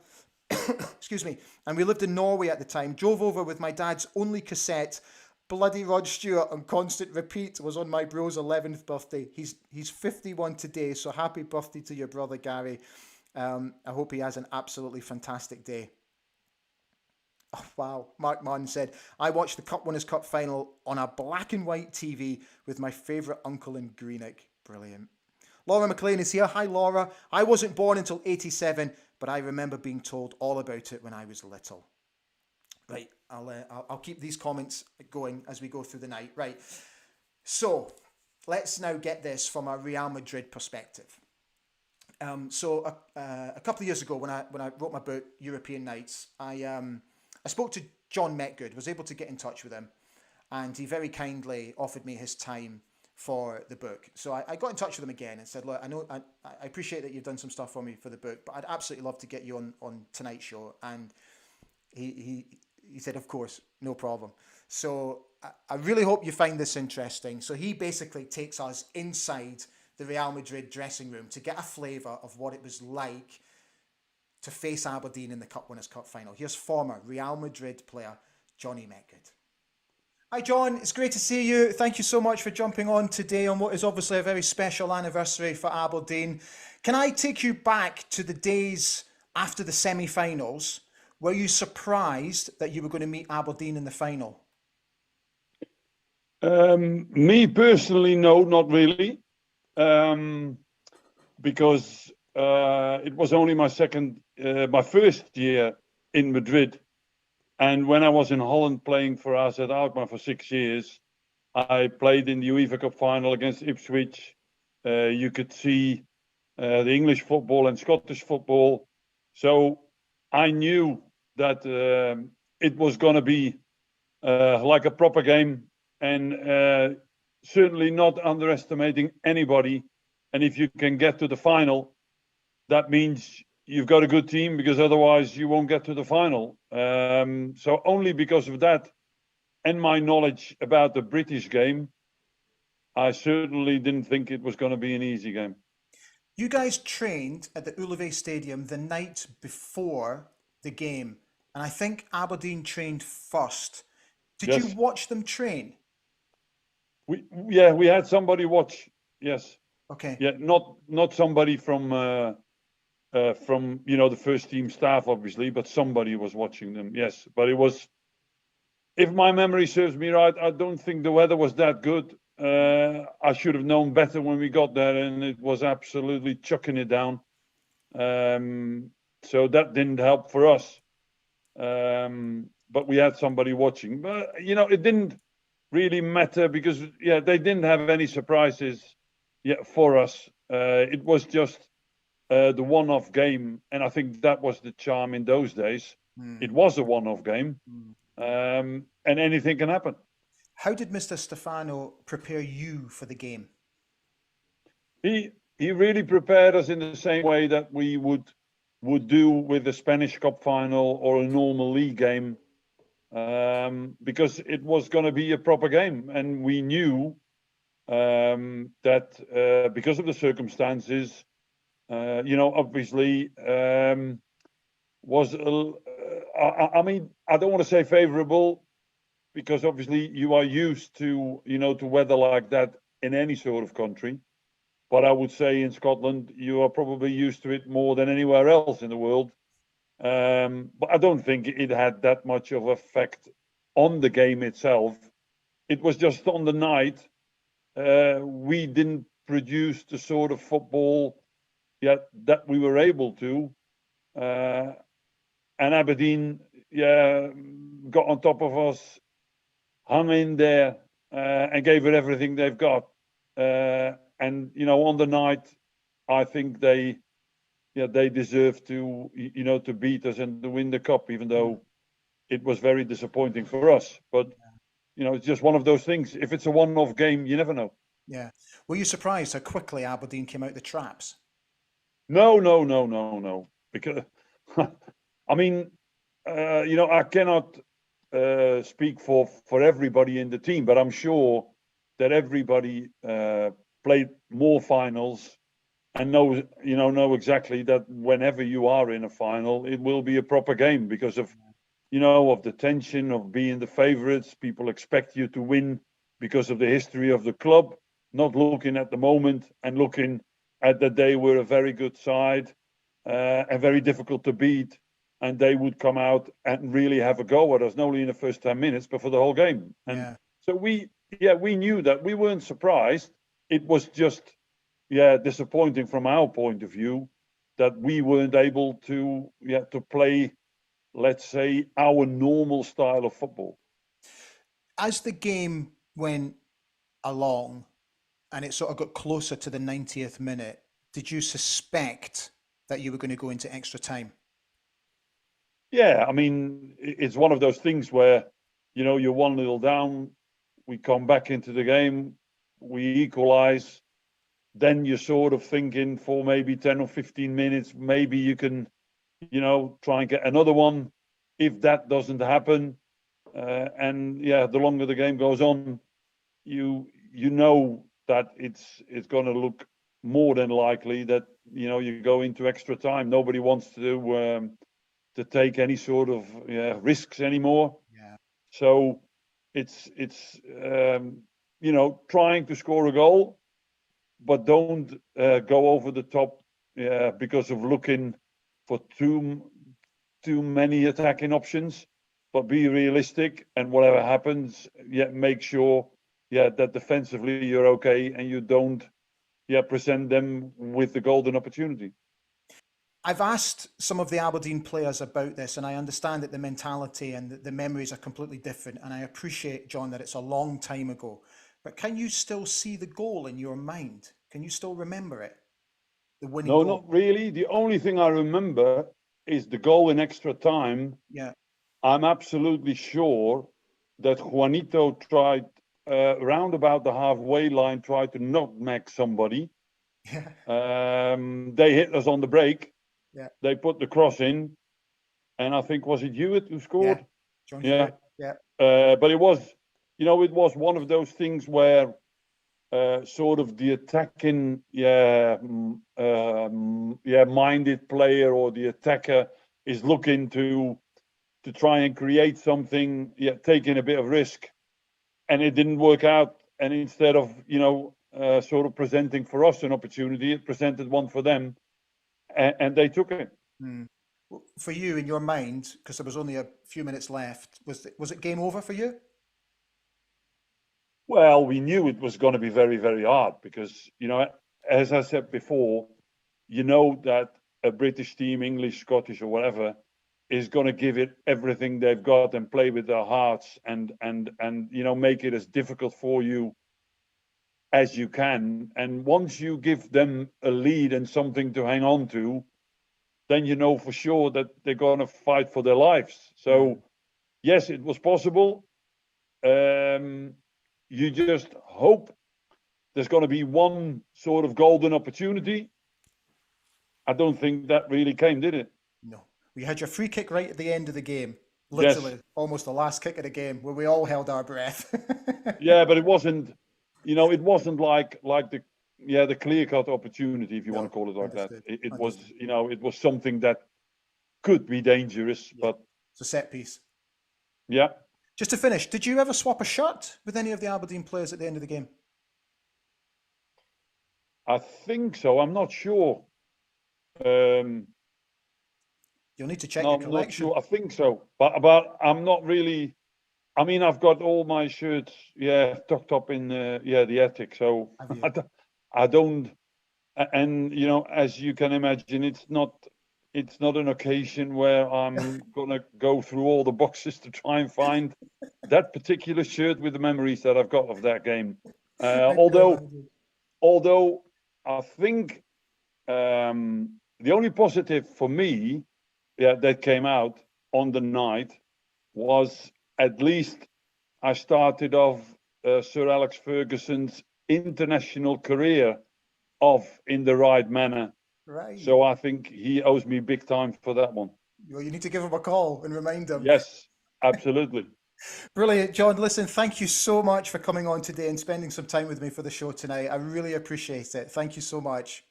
S1: Excuse me. And we lived in Norway at the time. Drove over with my dad's only cassette. Bloody Rod Stewart on constant repeat was on my bro's 11th birthday. He's 51 today, so happy birthday to your brother, Gary. I hope he has an absolutely fantastic day. Oh, wow. Mark Martin said, I watched the Cup Winners' Cup final on a black and white TV with my favourite uncle in Greenock. Brilliant. Laura McLean is here. Hi, Laura. I wasn't born until 87, but I remember being told all about it when I was little. Right. I'll keep these comments going as we go through the night. Right. So let's now get this from a Real Madrid perspective. So a couple of years ago, when I wrote my book European Nights, I spoke to John Metgod, was able to get in touch with him, and he very kindly offered me his time for the book. So I got in touch with him again and said, look, I appreciate that you've done some stuff for me for the book, but I'd absolutely love to get you on tonight's show. And he said, of course, no problem. So I really hope you find this interesting. So he basically takes us inside the Real Madrid dressing room to get a flavour of what it was like to face Aberdeen in the Cup Winners' Cup final. Here's former Real Madrid player Johnny Metgod. Hi John, it's great to see you. Thank you so much for jumping on today on what is obviously a very special anniversary for Aberdeen. Can I take you back to the days after the semi-finals? Were you surprised that you were going to meet Aberdeen in the final?
S6: Me personally, no, not really. Because it was only my first year in Madrid. And when I was in Holland playing for AZ Alkmaar for 6 years, I played in the UEFA Cup final against Ipswich. You could see the English football and Scottish football. So I knew that it was going to be like a proper game, and certainly not underestimating anybody. And if you can get to the final, that means you've got a good team, because otherwise you won't get to the final. So only because of that and my knowledge about the British game, I certainly didn't think it was going to be an easy game.
S1: You guys trained at the Ullevi Stadium the night before the game, and I think Aberdeen trained first. Did
S6: Yes.
S1: you watch them train?
S6: We had somebody watch. Yes.
S1: Okay.
S6: Yeah, not somebody from the first team staff, obviously, but somebody was watching them. Yes, but it was, if my memory serves me right, I don't think the weather was that good. I should have known better when we got there, and it was absolutely chucking it down. So that didn't help for us. But we had somebody watching. But it didn't really matter, because they didn't have any surprises yet for us. It was just the one-off game, and I think that was the charm in those days. It was a one-off game, and anything can happen.
S1: How did Mr. Stefano prepare you for the game?
S6: He really prepared us in the same way that we would do with the Spanish Cup final or a normal league game, because it was going to be a proper game, and we knew that because of the circumstances, obviously was, I don't want to say favourable, because obviously you are used to, to weather like that in any sort of country. But I would say in Scotland, you are probably used to it more than anywhere else in the world. But I don't think it had that much of effect on the game itself. It was just on the night, we didn't produce the sort of football yet that we were able to. And Aberdeen, got on top of us, hung in there, and gave it everything they've got. And on the night, I think they deserve to to beat us and to win the cup, even though it was very disappointing for us. But it's just one of those things. If it's a one-off game, you never know.
S1: Yeah. Were you surprised how quickly Aberdeen came out the traps?
S6: No. Because I mean, I cannot speak for everybody in the team, but I'm sure that everybody played more finals and know exactly that whenever you are in a final, it will be a proper game because of of the tension of being the favorites. People expect you to win because of the history of the club, not looking at the moment and looking at that they were a very good side and very difficult to beat. And they would come out and really have a go at us, not only in the first 10 minutes, but for the whole game. And so we knew that. We weren't surprised. It was just, disappointing from our point of view that we weren't able to play, let's say, our normal style of football.
S1: As the game went along and it sort of got closer to the 90th minute, did you suspect that you were going to go into extra time?
S6: Yeah, I mean, it's one of those things where, you're 1-0 down, we come back into the game, we equalize, then you're sort of thinking for maybe 10 or 15 minutes, maybe you can, try and get another one. If that doesn't happen, the longer the game goes on, you know that it's going to look more than likely that, you go into extra time. Nobody wants to take any sort of risks anymore.
S1: Yeah.
S6: So it's trying to score a goal, but don't go over the top because of looking for too many attacking options. But be realistic, and whatever happens, make sure that defensively you're okay and you don't present them with the golden opportunity.
S1: I've asked some of the Aberdeen players about this, and I understand that the mentality and the memories are completely different. And I appreciate, John, that it's a long time ago. But can you still see the goal in your mind? Can you still remember it? The winning goal?
S6: No, not really. The only thing I remember is the goal in extra time.
S1: Yeah.
S6: I'm absolutely sure that Juanito tried, round about the halfway line, tried to nutmeg somebody.
S1: Yeah.
S6: They hit us on the break.
S1: Yeah.
S6: They put the cross in, and I think, was it Hewitt who scored?
S1: Yeah. John Hewitt. Yeah.
S6: But it was, it was one of those things where sort of the attacking, minded player or the attacker is looking to try and create something, taking a bit of risk, and it didn't work out. And instead of, sort of presenting for us an opportunity, it presented one for them. And they took it.
S1: For you, in your mind, because there was only a few minutes left, was it game over for you?
S6: Well, we knew it was going to be very, very hard because, as I said before, that a British team, English, Scottish, or whatever, is going to give it everything they've got and play with their hearts and make it as difficult for you as you can. And once you give them a lead and something to hang on to, then you know for sure that they're going to fight for their lives. So, yes, it was possible. You just hope there's going to be one sort of golden opportunity. I don't think that really came, did it?
S1: No. We had your free kick right at the end of the game. Literally, almost the last kick of the game, where we all held our breath.
S6: Yeah, but it wasn't, it wasn't like the clear-cut opportunity, if you want to call it like that. It was, it was something that could be dangerous, but
S1: it's a set piece.
S6: Yeah.
S1: Just to finish, did you ever swap a shirt with any of the Aberdeen players at the end of the game?
S6: I think so. I'm not sure.
S1: You'll need to check your collection.
S6: Not sure. I think so, but I'm not really. I mean, I've got all my shirts, tucked up in the attic. So I don't. And as you can imagine, it's not it's not an occasion where I'm going to go through all the boxes to try and find that particular shirt with the memories that I've got of that game. Although I think the only positive for me that came out on the night was at least I started off Sir Alex Ferguson's international career off in the right manner.
S1: Right.
S6: So I think he owes me big time for that one.
S1: Well, you need to give him a call and remind him.
S6: Yes, absolutely.
S1: Brilliant, John. Listen, thank you so much for coming on today and spending some time with me for the show tonight. I really appreciate it. Thank you so much.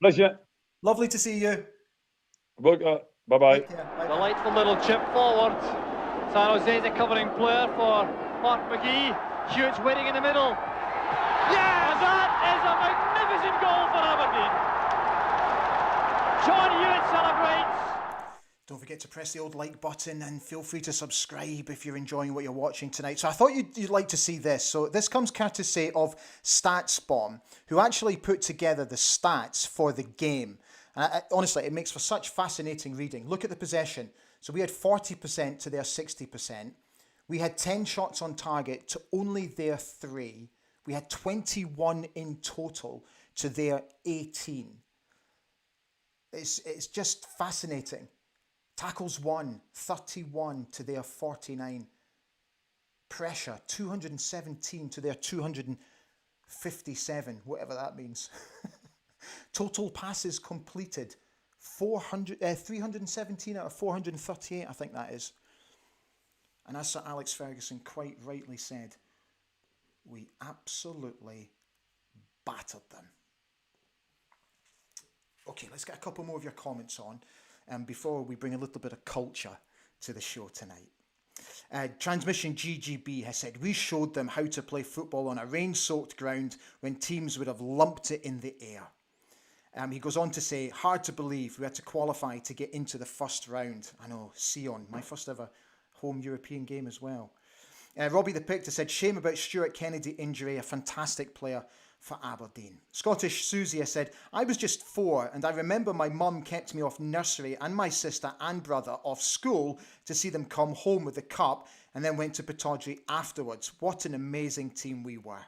S6: Pleasure.
S1: Lovely to see you.
S6: Bye-bye.
S4: Delightful little chip forward. San Jose's a covering player for Mark McGee. Hewitt's waiting in the middle. Yes! That is a magnificent goal for Aberdeen. John Hewitt celebrates.
S1: Don't forget to press the old like button and feel free to subscribe if you're enjoying what you're watching tonight. So I thought you'd like to see this. So this comes courtesy of StatsBomb, who actually put together the stats for the game. Honestly, it makes for such fascinating reading. Look at the possession. So we had 40% to their 60%. We had 10 shots on target to only their 3. We had 21 in total to their 18. It's just fascinating. Tackles won, 31 to their 49. Pressure, 217 to their 257, whatever that means. Total passes completed, 317 out of 438, I think that is. And as Sir Alex Ferguson quite rightly said, we absolutely battered them. Okay, let's get a couple more of your comments on before we bring a little bit of culture to the show tonight. Transmission GGB has said, we showed them how to play football on a rain-soaked ground when teams would have lumped it in the air. He goes on to say, hard to believe we had to qualify to get into the first round. I know, Sion, my first ever home European game as well. Robbie the Pictor said, shame about Stuart Kennedy injury, a fantastic player for Aberdeen. Scottish Susie has said, I was just 4 and I remember my mum kept me off nursery and my sister and brother off school to see them come home with the cup and then went to Pittodrie afterwards. What an amazing team we were.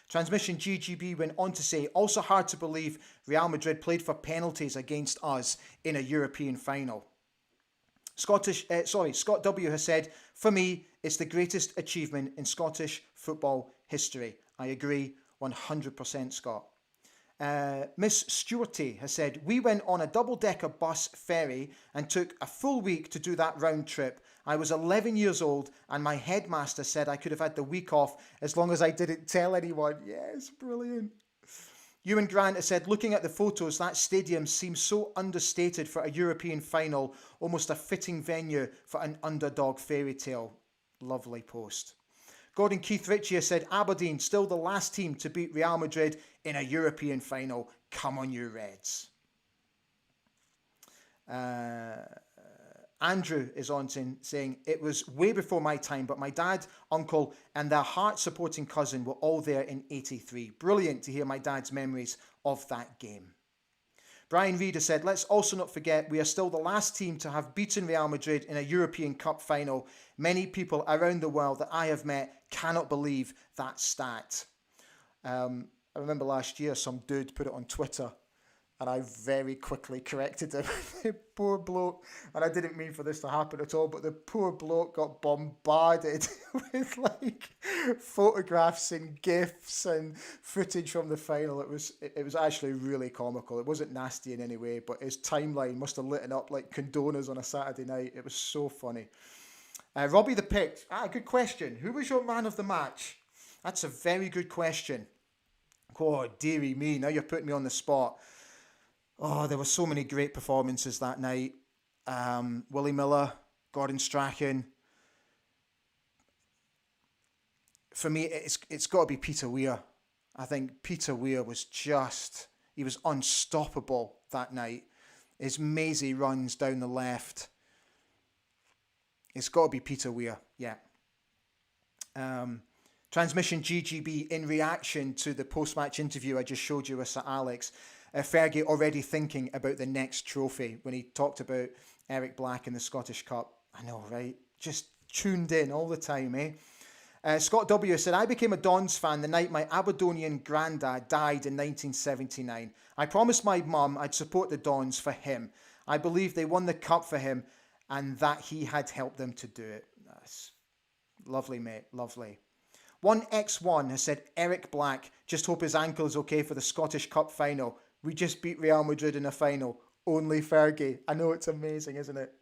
S1: Transmission GGB went on to say, also hard to believe Real Madrid played for penalties against us in a European final. Scott W has said, for me, it's the greatest achievement in Scottish football history. I agree 100%, Scott. Miss Stewarty has said, we went on a double-decker bus ferry and took a full week to do that round trip. I was 11 years old and my headmaster said I could have had the week off as long as I didn't tell anyone. Yes, brilliant. Ewan Grant has said, looking at the photos, that stadium seems so understated for a European final, almost a fitting venue for an underdog fairy tale. Lovely post. Gordon Keith Ritchie has said, Aberdeen, still the last team to beat Real Madrid in a European final. Come on, you Reds. Andrew is on saying, it was way before my time, but my dad, uncle, and their heart-supporting cousin were all there in '83. Brilliant to hear my dad's memories of that game. Brian Reid has said, let's also not forget we are still the last team to have beaten Real Madrid in a European Cup final. Many people around the world that I have met cannot believe that stat. I remember last year some dude put it on Twitter and I very quickly corrected him. The poor bloke, and I didn't mean for this to happen at all, but the poor bloke got bombarded with like photographs and GIFs and footage from the final. It was actually really comical. It wasn't nasty in any way, but his timeline must have lit up like condonas on a Saturday night. It was so funny. Robbie the Pict, good question. Who was your man of the match? That's a very good question. Oh, dearie me, now you're putting me on the spot. Oh, there were so many great performances that night. Willie Miller, Gordon Strachan. For me, it's got to be Peter Weir. I think Peter Weir was he was unstoppable that night. His mazy runs down the left. It's got to be Peter Weir, yeah. Transmission GGB, in reaction to the post-match interview I just showed you with Sir Alex, Fergie already thinking about the next trophy when he talked about Eric Black in the Scottish Cup. I know, right? Just tuned in all the time, eh? Scott W. said, I became a Dons fan the night my Aberdonian granddad died in 1979. I promised my mum I'd support the Dons for him. I believe they won the cup for him and that he had helped them to do it. That's lovely, mate. Lovely. 1X1 has said, Eric Black, just hope his ankle is okay for the Scottish Cup final. We just beat Real Madrid in a final. Only Fergie. I know, it's amazing, isn't it?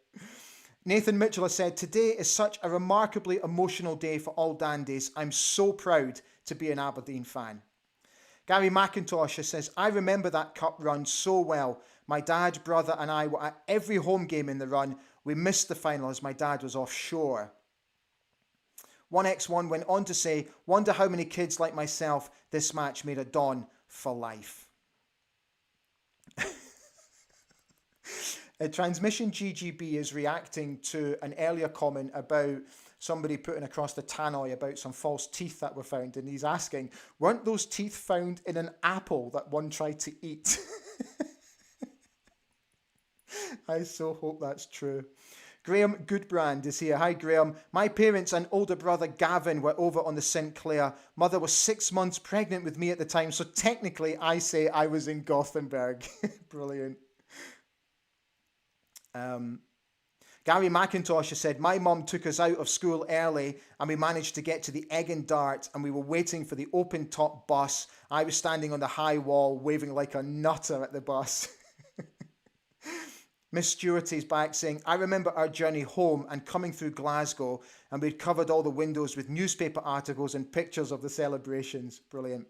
S1: Nathan Mitchell has said, today is such a remarkably emotional day for all dandies. I'm so proud to be an Aberdeen fan. Gary McIntosh says, I remember that cup run so well. My dad, brother and I were at every home game in the run. We missed the final as my dad was offshore. 1X1 went on to say, wonder how many kids like myself this match made a Don for life. Transmission GGB is reacting to an earlier comment about somebody putting across the tannoy about some false teeth that were found. And he's asking, weren't those teeth found in an apple that one tried to eat? I so hope that's true. Graham Goodbrand is here. Hi, Graham. My parents and older brother Gavin were over on the St. Clair. Mother was 6 months pregnant with me at the time. So technically, I say I was in Gothenburg. Brilliant. Gary McIntosh has said, my mum took us out of school early and we managed to get to the Egg and Dart and we were waiting for the open top bus. I was standing on the high wall waving like a nutter at the bus. Miss Stewarty's back saying, I remember our journey home and coming through Glasgow and we'd covered all the windows with newspaper articles and pictures of the celebrations. Brilliant.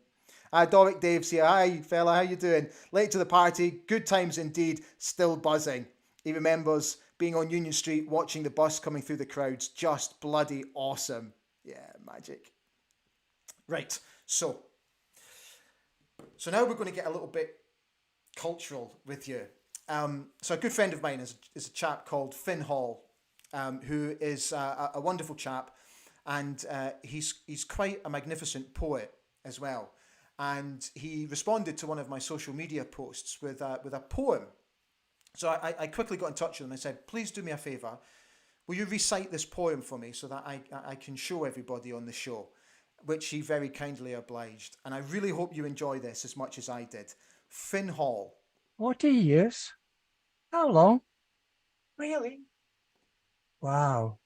S1: Doric Dave's here. Hi, fella. How you doing? Late to the party. Good times indeed. Still buzzing. He remembers being on Union Street, watching the bus coming through the crowds. Just bloody awesome. Yeah, magic. Right, so now we're going to get a little bit cultural with you. So a good friend of mine is a chap called Finn Hall, who is a wonderful chap, and he's quite a magnificent poet as well. And he responded to one of my social media posts with a poem. So I quickly got in touch with him and said, please do me a favour. Will you recite this poem for me so that I can show everybody on the show? Which he very kindly obliged. And I really hope you enjoy this as much as I did. Finn Hall.
S7: 40 years? How long? Really? Wow.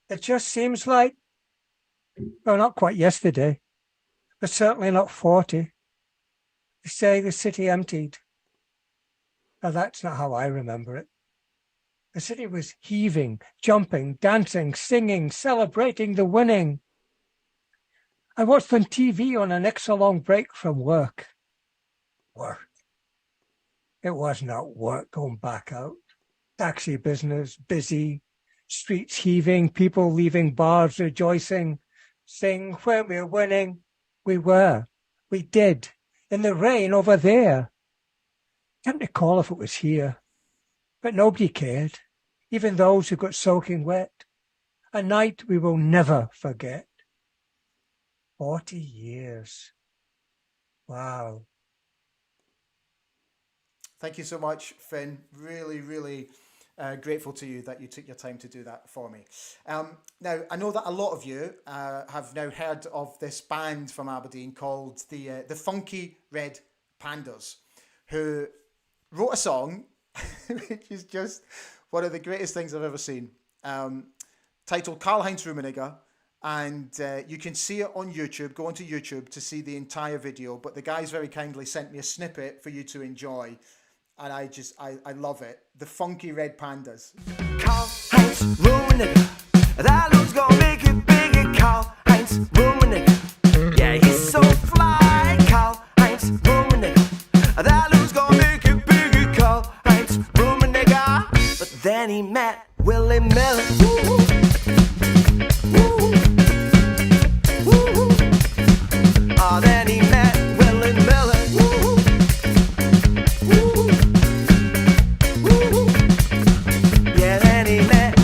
S7: It just seems like, well, not quite yesterday, but certainly not 40. They say the city emptied. Now, that's not how I remember it. The city was heaving, jumping, dancing, singing, celebrating the winning. I watched on TV on an extra long break from work. Work. It was not work going back out. Taxi business, busy, streets heaving, people leaving bars rejoicing, sing when we're winning. We were. We did. In the rain over there. Can't recall if it was here, but nobody cared, even those who got soaking wet. A night we will never forget. 40 years. Wow.
S1: Thank you so much, Finn. Really, really grateful to you that you took your time to do that for me. Now, I know that a lot of you have now heard of this band from Aberdeen called the Funky Red Pandas, who wrote a song which is just one of the greatest things I've ever seen, titled Karl-Heinz Rummenigge, and you can see it on YouTube. Go onto YouTube to see the entire video, but the guys very kindly sent me a snippet for you to enjoy, and I love it. The Funky Red Pandas.
S8: Karl-Heinz Rummenigge, that looks gonna make it bigger. Karl-Heinz Rummenigge, yeah, he's so fly. Karl-Heinz Rummenigge, that looks gonna make it bigger. Karl-Heinz Rummenigge, but then he met Willie Miller. Oh, then he met Willie Miller. Yeah, then he met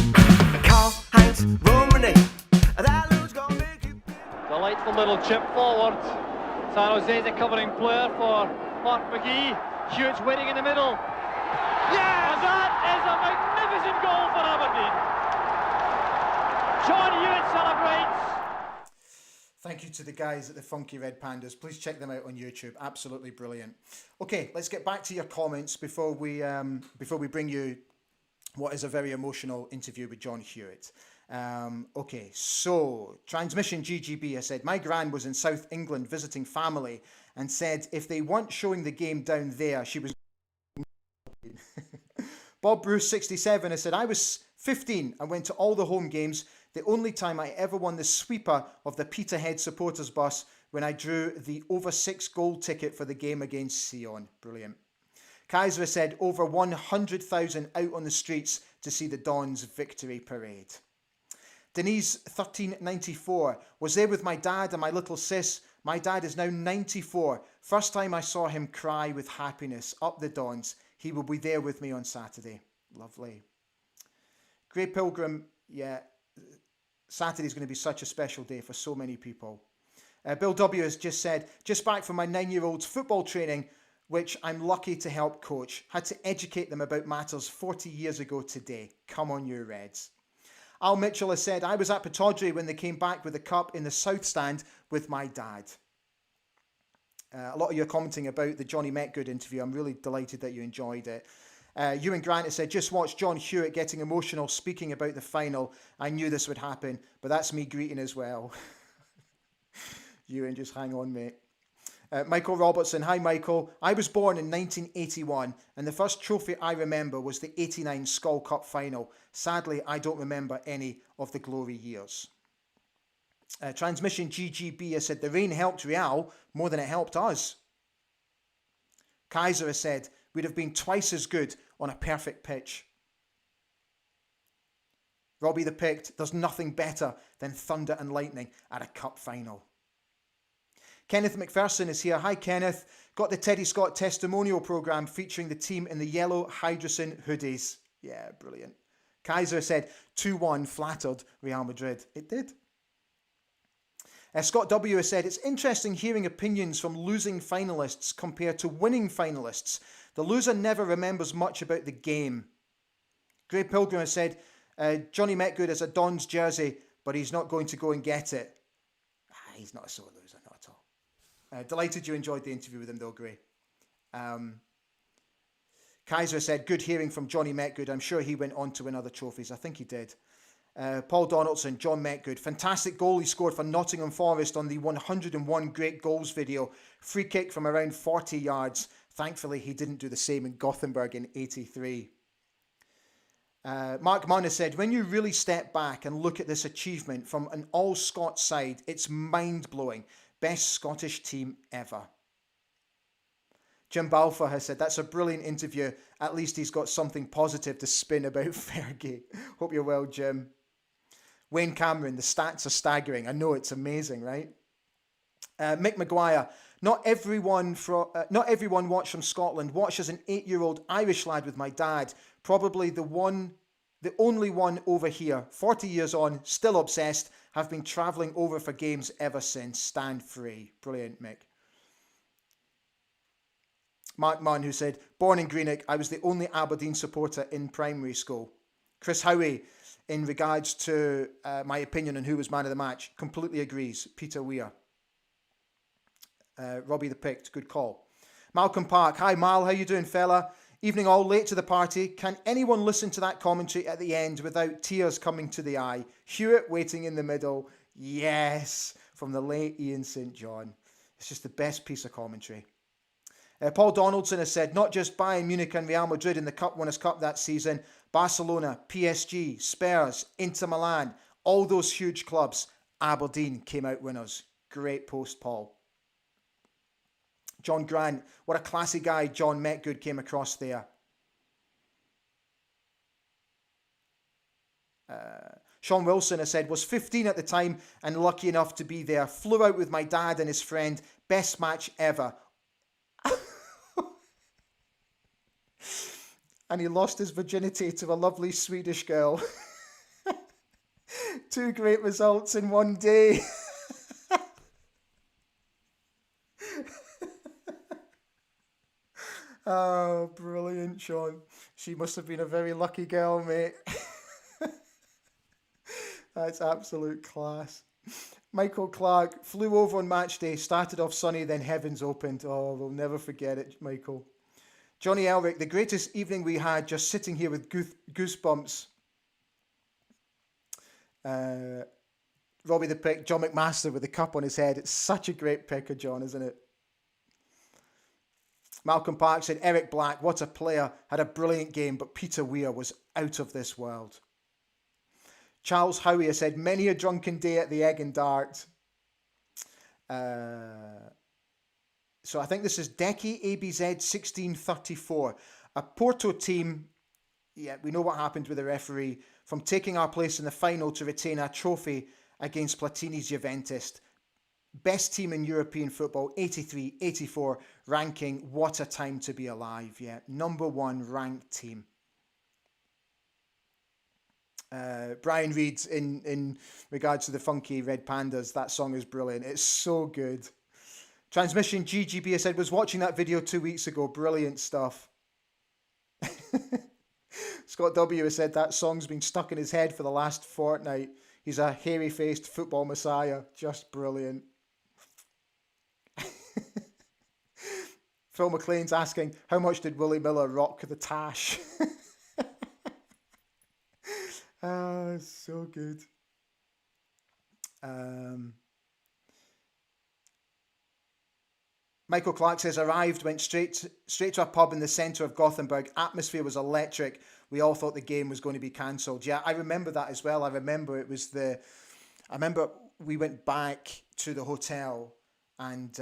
S8: Karl-Heinz Rummenigge. That looks gonna make it big.
S4: Delightful little chip forward. San Jose's a covering player for Mark McGee. Hewitt's waiting in the middle. Yeah! And that is a magnificent goal for Aberdeen. John Hewitt celebrates.
S1: Thank you to the guys at the Funky Red Pandas. Please check them out on YouTube. Absolutely brilliant. Okay, let's get back to your comments before we bring you what is a very emotional interview with John Hewitt. Okay, so Transmission GGB has said, my gran was in South England visiting family and said if they weren't showing the game down there, she was... Bob Bruce 67 has said, I was 15 and went to all the home games. The only time I ever won the sweeper of the Peterhead supporters bus when I drew the over 6 goal ticket for the game against Sion. Brilliant. Kaiser said over 100,000 out on the streets to see the Dons victory parade. Denise 1394 was there with my dad and my little sis. My dad is now 94. First time I saw him cry with happiness. Up the Dons. He will be there with me on Saturday. Lovely. Grey Pilgrim, yeah. Saturday's going to be such a special day for so many people. Bill W has just said, just back from my 9-year-old's football training, which I'm lucky to help coach. Had to educate them about matters 40 years ago today. Come on, you Reds. Al Mitchell has said, I was at Pittodrie when they came back with the cup in the South Stand with my dad. A lot of you are commenting about the Johnny Metgod interview. I'm really delighted that you enjoyed it. Ewan Grant has said, just watched John Hewitt getting emotional speaking about the final. I knew this would happen, but that's me greeting as well. Ewan, just hang on, mate. Michael Robertson, hi Michael. I was born in 1981 and the first trophy I remember was the 89 Skull Cup final. Sadly, I don't remember any of the glory years. Transmission GGB has said, the rain helped Real more than it helped us. Kaiser has said, we'd have been twice as good on a perfect pitch. Robbie the Pict, there's nothing better than thunder and lightning at a cup final. Kenneth McPherson is here. Hi, Kenneth. Got the Teddy Scott testimonial programme featuring the team in the yellow Hydrocyn hoodies. Yeah, brilliant. Kaiser said 2-1 flattered Real Madrid. It did. Scott W has said, it's interesting hearing opinions from losing finalists compared to winning finalists. The loser never remembers much about the game. Grey Pilgrim has said, Johnny Metgod has a Don's jersey, but he's not going to go and get it. He's not a sore loser, not at all. Delighted you enjoyed the interview with him though, Grey. Kaiser said, good hearing from Johnny Metgod. I'm sure he went on to win other trophies. I think he did. Paul Donaldson, John Metgod. Fantastic goal he scored for Nottingham Forest on the 101 Great Goals video. Free kick from around 40 yards. Thankfully, he didn't do the same in Gothenburg in 83. Mark Munn has said, when you really step back and look at this achievement from an all-Scot side, it's mind-blowing. Best Scottish team ever. Jim Balfour has said, that's a brilliant interview. At least he's got something positive to spin about Fergie. Hope you're well, Jim. Wayne Cameron, the stats are staggering. I know, it's amazing, right? Mick Maguire, not everyone watched from Scotland. Watched as an 8-year-old Irish lad with my dad. Probably the only one over here. 40 years on, still obsessed. Have been travelling over for games ever since. Stand free. Brilliant, Mick. Mark Munn, who said, born in Greenock, I was the only Aberdeen supporter in primary school. Chris Howie, in regards to my opinion on who was man of the match, completely agrees. Peter Weir. Robbie the Pict, good call. Malcolm Park, hi Mal, how you doing, fella? Evening all, late to the party. Can anyone listen to that commentary at the end without tears coming to the eye? Hewitt waiting in the middle. Yes, from the late Ian St. John. It's just the best piece of commentary. Paul Donaldson has said, not just Bayern Munich and Real Madrid in the Cup Winners' Cup that season, Barcelona, PSG, Spurs, Inter Milan, all those huge clubs, Aberdeen came out winners. Great post, Paul. John Grant, what a classy guy John Metgod came across there. Sean Wilson has said, was 15 at the time and lucky enough to be there. Flew out with my dad and his friend. Best match ever. And he lost his virginity to a lovely Swedish girl. 2 great results in one day. Oh, brilliant, Sean. She must have been a very lucky girl, mate. That's absolute class. Michael Clark flew over on match day, started off sunny, then heavens opened. Oh, we'll never forget it, Michael. Johnny Elric, the greatest evening we had, just sitting here with goosebumps. Robbie the Pick, John McMaster with the cup on his head. It's such a great pick, John, isn't it? Malcolm Park said, Eric Black, what a player, had a brilliant game, but Peter Weir was out of this world. Charles Howier said, many a drunken day at the Egg and Dart. So I think this is Decky ABZ 1634. A Porto team, yeah, we know what happened with the referee, from taking our place in the final to retain our trophy against Platini's Juventus. Best team in European football, 83, 84 ranking. What a time to be alive, yeah. Number one ranked team. Brian Reed, in regards to the Funky Red Pandas, that song is brilliant. It's so good. Transmission GGB, I said, was watching that video 2 weeks ago. Brilliant stuff. Scott W has said that song's been stuck in his head for the last fortnight. He's a hairy-faced football messiah. Just brilliant. Phil McLean's asking, how much did Willie Miller rock the tash? Oh, so good. Michael Clark says, arrived, went straight to a pub in the centre of Gothenburg. Atmosphere was electric. We all thought the game was going to be cancelled. Yeah, I remember that as well. I remember we went back to the hotel and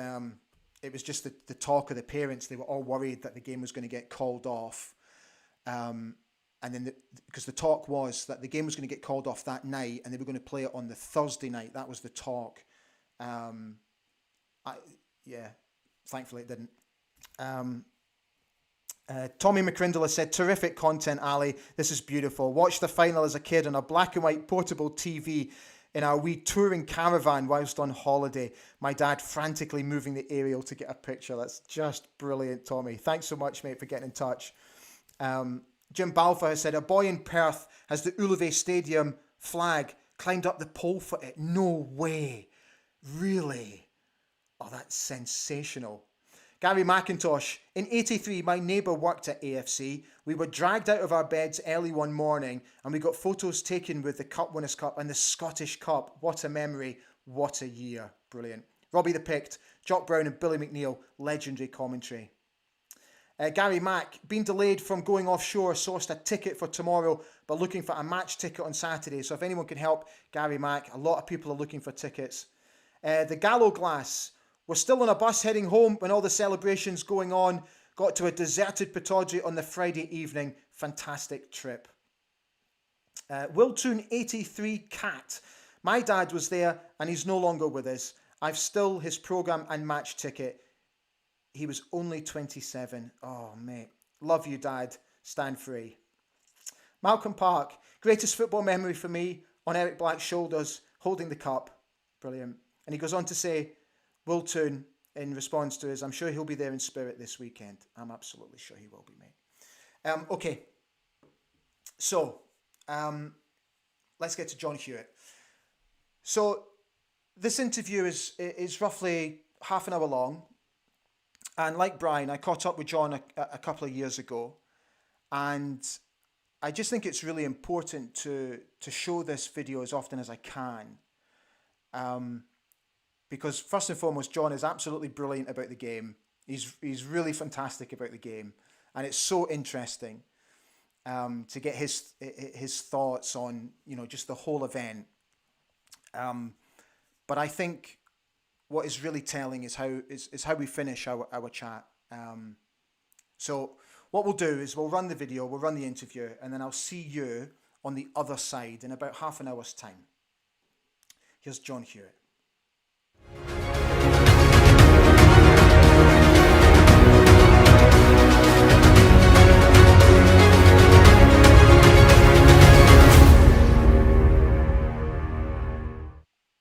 S1: it was just the talk of the parents. They were all worried that the game was going to get called off. And then, because the talk was that the game was going to get called off that night and they were going to play it on the Thursday night. That was the talk. Thankfully it didn't. Tommy McCrindle has said, terrific content, Ali. This is beautiful. Watched the final as a kid on a black and white portable TV in our wee touring caravan whilst on holiday. My dad frantically moving the aerial to get a picture. That's just brilliant, Tommy. Thanks so much, mate, for getting in touch. Jim Balfour has said, a boy in Perth has the Ullevi Stadium flag, climbed up the pole for it. No way. Really? Oh, that's sensational. Gary McIntosh, in 83, my neighbour worked at AFC. We were dragged out of our beds early one morning and we got photos taken with the Cup Winners' Cup and the Scottish Cup. What a memory. What a year. Brilliant. Robbie the Picked, Jock Brown and Billy McNeil, legendary commentary. Gary Mack, been delayed from going offshore, sourced a ticket for tomorrow, but looking for a match ticket on Saturday. So if anyone can help Gary Mack, a lot of people are looking for tickets. The Gallo Glass, we're still on a bus heading home when all the celebrations going on. Got to a deserted Pittodrie on the Friday evening. Fantastic trip. Wiltoon 83 Cat, my dad was there and he's no longer with us. I've still his programme and match ticket. He was only 27. Oh, mate. Love you, Dad. Stand free. Malcolm Park. Greatest football memory for me, on Eric Black's shoulders, holding the cup. Brilliant. And he goes on to say, Wiltoon, in response to his, I'm sure he'll be there in spirit this weekend. I'm absolutely sure he will be, mate. Okay. So, let's get to John Hewitt. So, this interview is roughly half an hour long. And like Brian, I caught up with John a couple of years ago, and I just think it's really important to show this video as often as I can, because first and foremost, John is absolutely brilliant about the game. He's really fantastic about the game, and it's so interesting to get his thoughts on just the whole event. But I think what is really telling is how we finish our chat. So what we'll do is we'll run the video, we'll run the interview, and then I'll see you on the other side in about half an hour's time. Here's John Hewitt.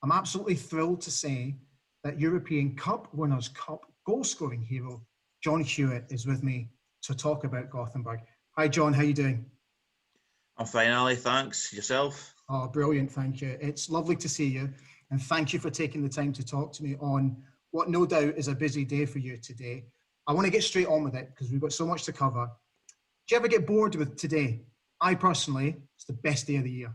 S3: I'm absolutely thrilled to say that European Cup Winners' Cup goal-scoring hero John Hewitt is with me
S1: to talk about Gothenburg. Hi, John. How you doing?
S9: I'm fine, Ali. Thanks. Yourself?
S1: Oh, brilliant. Thank you. It's lovely to see you. And thank you for taking the time to talk to me on what no doubt is a busy day for you today. I want to get straight on with it because we've got so much to cover. Do you ever get bored with today? I personally, it's the best day of the year.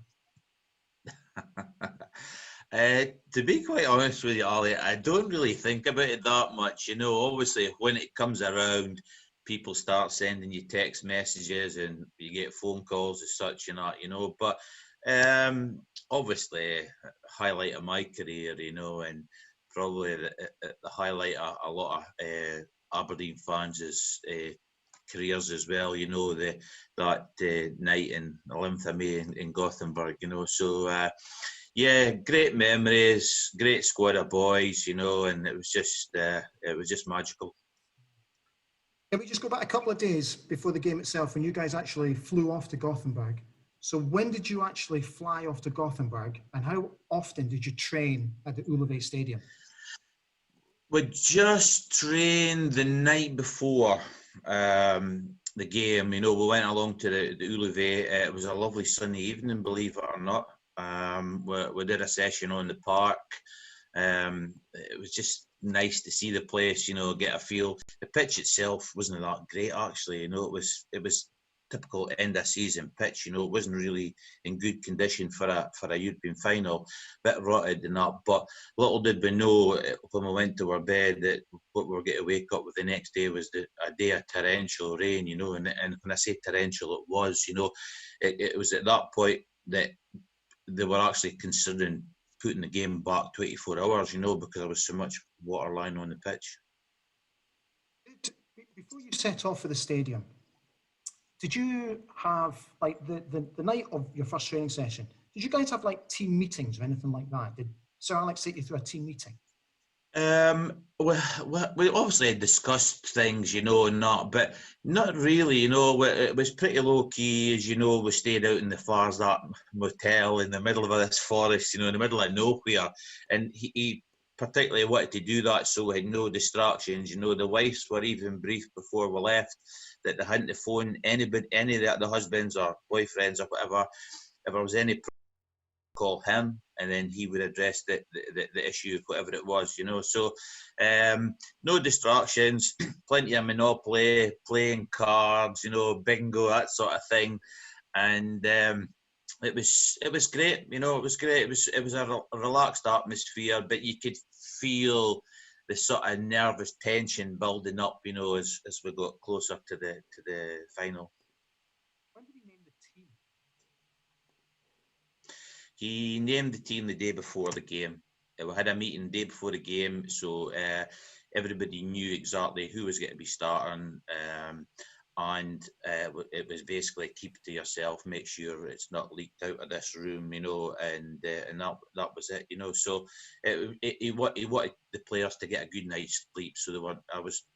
S9: To be quite honest with you, Ali, I don't really think about it that much. You know, obviously, when it comes around, people start sending you text messages and you get phone calls as such and that, you know. But obviously, highlight of my career, you know, and probably the highlight of a lot of Aberdeen fans' careers as well, you know, that night in the 11th of May in Gothenburg, you know. So, yeah, great memories, great squad of boys, you know, and it was just magical.
S1: Can we just go back a couple of days before the game itself when you guys actually flew off to Gothenburg? So when did you actually fly off to Gothenburg and how often did you train at the Ullevi Stadium?
S9: We just trained the night before the game. You know, we went along to the Ullevi. It was a lovely sunny evening, believe it or not. We did a session on the park. It was just nice to see the place, you know, get a feel. The pitch itself wasn't that great, actually. You know, it was typical end of season pitch. You know, it wasn't really in good condition for a European final. Bit rotted and that. But little did we know when we went to our bed that what we were going to wake up with the next day was a day of torrential rain. You know, and when I say torrential, it was. You know, it was at that point that they were actually considering putting the game back 24 hours, you know, because there was so much water lying on the pitch.
S1: Before you set off for the stadium, did you have, like, the night of your first training session, did you guys have, like, team meetings or anything like that? Did Sir Alex take you through a team meeting?
S9: We obviously had discussed things, you know, and not, but not really, you know. It was pretty low key, as you know. We stayed out in the Farsat motel in the middle of this forest, you know, in the middle of nowhere, and he particularly wanted to do that so we had no distractions. You know, the wives were even briefed before we left that they hadn't to phone anybody, any of the husbands or boyfriends or whatever. If there was any, call him, and then he would address the issue, whatever it was, you know. So no distractions, plenty of Monopoly, playing cards, you know, bingo, that sort of thing. And it was great, you know. It was great. It was a relaxed atmosphere, but you could feel the sort of nervous tension building up, you know, as we got closer to the final.
S1: When did he name the team?
S9: He named the team the day before the game. We had a meeting the day before the game, so everybody knew exactly who was going to be starting, and it was basically keep it to yourself, make sure it's not leaked out of this room, you know, and that was it, you know. So he wanted the players to get a good night's sleep, so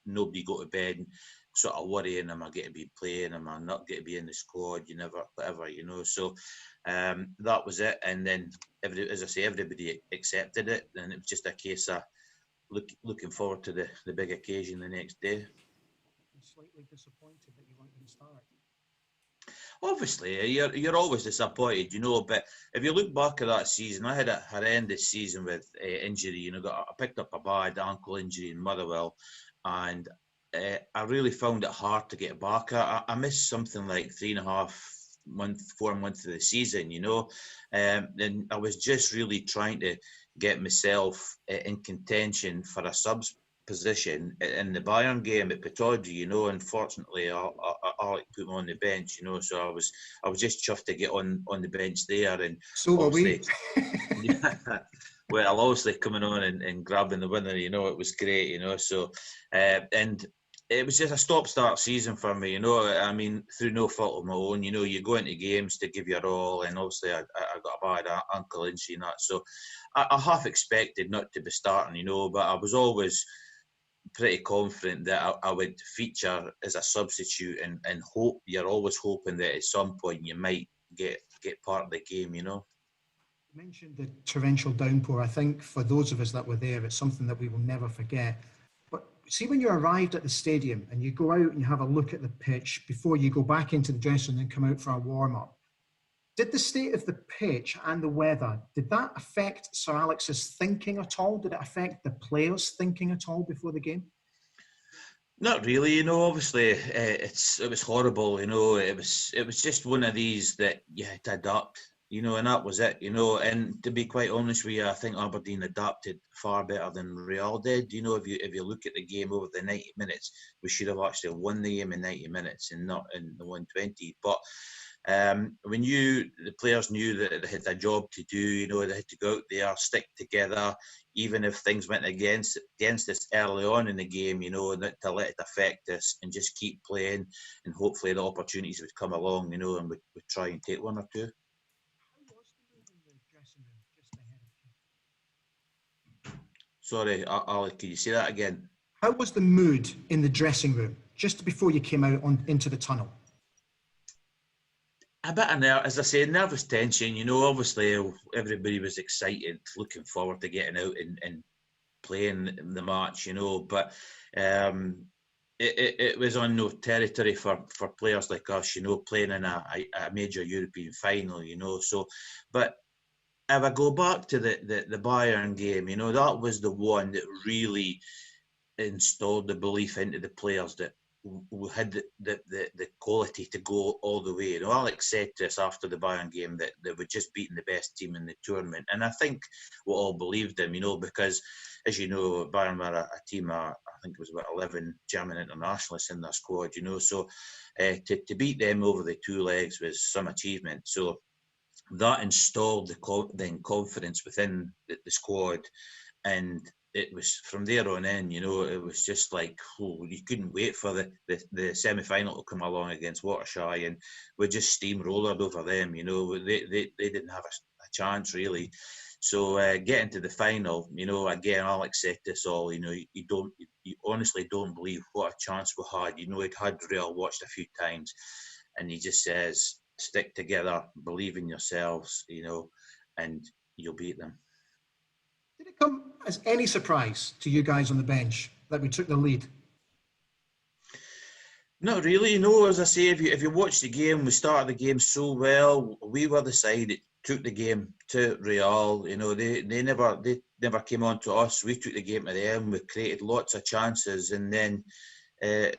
S9: nobody go to bed and sort of worrying, am I going to be playing, am I not going to be in the squad, you never, whatever, you know. So that was it, and then as I say, everybody accepted it, and it was just a case of looking forward to the big occasion the next day.
S1: Slightly disappointed that you weren't going to start?
S9: Obviously, you're always disappointed, you know. But if you look back at that season, I had a horrendous season with injury. You know, I picked up a bad ankle injury in Motherwell, and I really found it hard to get back. I missed something like 4 months of the season, you know. And I was just really trying to get myself in contention for a subs position in the Bayern game at Pataudry, you know. Unfortunately, I put me on the bench, you know, so I was just chuffed to get on the bench there. And
S1: so were we.
S9: Well, obviously coming on and grabbing the winner, you know, it was great, you know. So and it was just a stop-start season for me, you know. I mean, through no fault of my own, you know. You go into games to give your all, and obviously I got a bad ankle injury and that, so I half expected not to be starting, you know, but I was always pretty confident that I would feature as a substitute, and hope. You're always hoping that at some point you might get part of the game, you know.
S1: You mentioned the torrential downpour. I think for those of us that were there, it's something that we will never forget. But see, when you arrived at the stadium and you go out and you have a look at the pitch before you go back into the dressing room and come out for a warm-up, did the state of the pitch and the weather, did that affect Sir Alex's thinking at all? Did it affect the players' thinking at all before the game?
S9: Not really, you know. Obviously, it was horrible, you know. It was just one of these that you had to adapt, you know, and that was it, you know. And to be quite honest with you, I think Aberdeen adapted far better than Real did. You know, if you look at the game over the 90 minutes, we should have actually won the game in 90 minutes and not in the 120. But when the players knew that they had a job to do, you know, they had to go out there, stick together, even if things went against us early on in the game, you know, and to let it affect us and just keep playing, and hopefully the opportunities would come along, you know, and we'd try and take one or two. Sorry, Ali, can you say that again?
S1: How was the mood in the dressing room just before you came out into the tunnel?
S9: A bit of as I say, nervous tension. You know, obviously everybody was excited, looking forward to getting out and playing the match. You know, but it was unknown territory for players like us. You know, playing in a major European final. You know, so but if I go back to the Bayern game, you know, that was the one that really installed the belief into the players that we had the quality to go all the way. You know, Alex said to us after the Bayern game that they were just beating the best team in the tournament, and I think we all believed him, you know, because as you know, Bayern were a team, I think it was about 11 German internationalists in their squad, you know, so to beat them over the two legs was some achievement. So that installed the confidence within the squad, and it was from there on in, you know, it was just like, you couldn't wait for the semi-final to come along against Watershire, and we just steamrolled over them, you know. They didn't have a chance, really. So getting to the final, you know, again, Alex said this all, you know, you honestly don't believe what a chance we had. You know, he'd had Real watched a few times, and he just says, stick together, believe in yourselves, you know, and you'll beat them.
S1: Did it come as any surprise to you guys on the bench that we took the lead?
S9: Not really, no. As I say, if you watch the game, we started the game so well. We were the side that took the game to Real. You know, they never came on to us. We took the game to them. We created lots of chances, and then it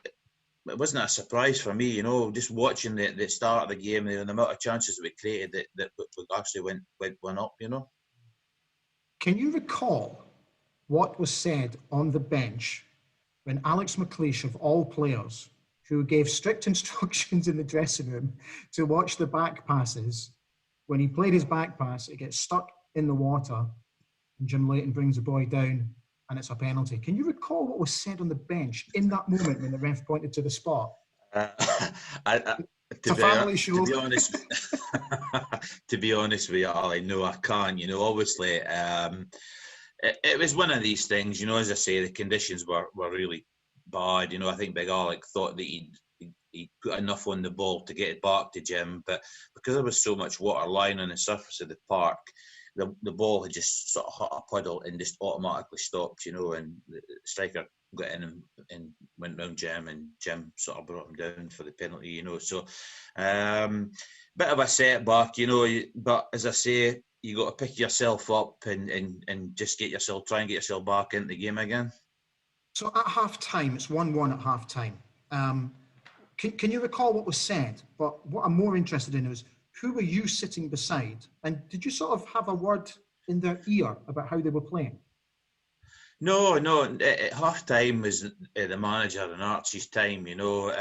S9: wasn't a surprise for me. You know, just watching the start of the game and the amount of chances that we created that we actually went up. You know.
S1: Can you recall what was said on the bench when Alex McLeish, of all players, who gave strict instructions in the dressing room to watch the back passes, when he played his back pass, it gets stuck in the water, and Jim Leighton brings the boy down, and it's a penalty. Can you recall what was said on the bench in that moment when the ref pointed to the spot? It's a family show.
S9: To be honest, to be honest with you, Ali, no, I can't. You know, obviously, it was one of these things. You know, as I say, the conditions were really bad. You know, I think Big Alec thought that he put enough on the ball to get it back to Jim, but because there was so much water lying on the surface of the park, the ball had just sort of hit a puddle and just automatically stopped. You know, and the striker got in and went round Jim, and Jim sort of brought him down for the penalty, you know. So, bit of a setback, you know. But as I say, you got to pick yourself up and just try and get yourself back into the game again.
S1: So at half time, it's 1-1 at half time. Can you recall what was said? But what I'm more interested in is, who were you sitting beside, and did you sort of have a word in their ear about how they were playing?
S9: No. At half time was the manager and Archie's time. You know,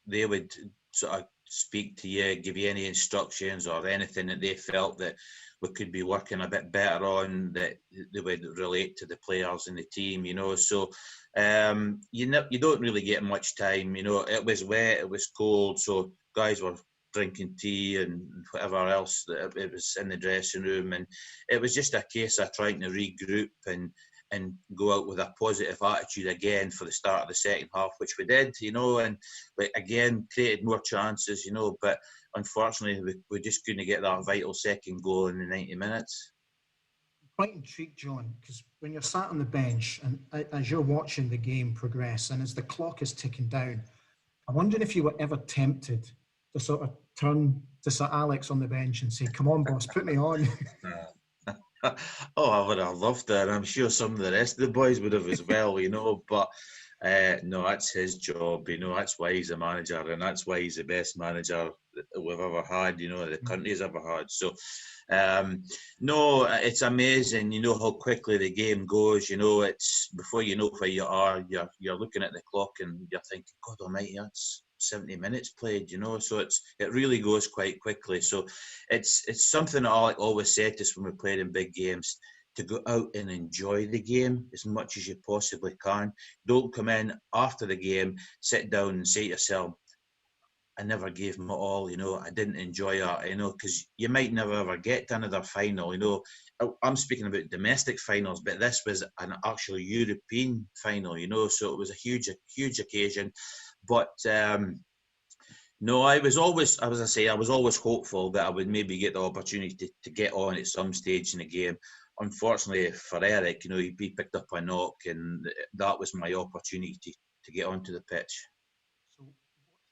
S9: they would sort of speak to you, give you any instructions or anything that they felt that we could be working a bit better on, that they would relate to the players in the team. You know, so you don't really get much time. You know, it was wet, it was cold, so guys were drinking tea and whatever else that it was in the dressing room, and it was just a case of trying to regroup and go out with a positive attitude again for the start of the second half, which we did, you know, and we again created more chances, you know, but unfortunately we just couldn't get that vital second goal in the 90 minutes.
S1: quite intrigued, John, because when you're sat on the bench and as you're watching the game progress and as the clock is ticking down, I'm wondering if you were ever tempted to sort of turn to Sir Alex on the bench and say, "Come on, boss, put me on."
S9: Oh, I would have loved that. I'm sure some of the rest of the boys would have as well, you know. But no, that's his job, you know. That's why he's a manager, and that's why he's the best manager that we've ever had, you know, the country's ever had. So, no, it's amazing, you know, how quickly the game goes. You know, it's before you know where you are, you're looking at the clock and you're thinking, God Almighty, that's 70 minutes played, you know. So it really goes quite quickly. So it's something that Alec always said to us when we played in big games, to go out and enjoy the game as much as you possibly can. Don't come in after the game, sit down and say to yourself, I never gave them it all, you know, I didn't enjoy it, you know, because you might never ever get to another final, you know. I'm speaking about domestic finals, but this was an actual European final, you know, so it was a huge occasion. But no, I was always hopeful that I would maybe get the opportunity to get on at some stage in the game. Unfortunately for Eric, you know, he picked up a knock, and that was my opportunity to get onto the pitch.
S1: So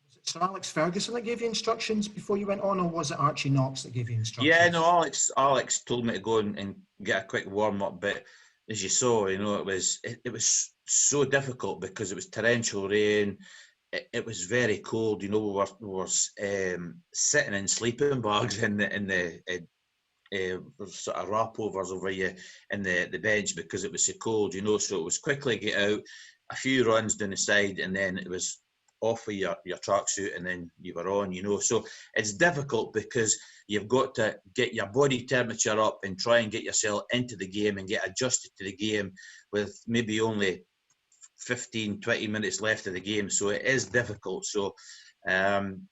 S1: was it Sir Alex Ferguson that gave you instructions before you went on, or was it Archie Knox that gave you instructions?
S9: Yeah, no, Alex told me to go and get a quick warm up, but as you saw, you know, it was so difficult because it was torrential rain. It was very cold, you know. We were sitting in sleeping bags in the sort of wrap overs over you in the bench because it was so cold, you know. So it was quickly get out, a few runs down the side, and then it was off with your tracksuit, and then you were on, you know. So it's difficult because you've got to get your body temperature up and try and get yourself into the game and get adjusted to the game with maybe only 15, 20 minutes left of the game. So it is difficult. So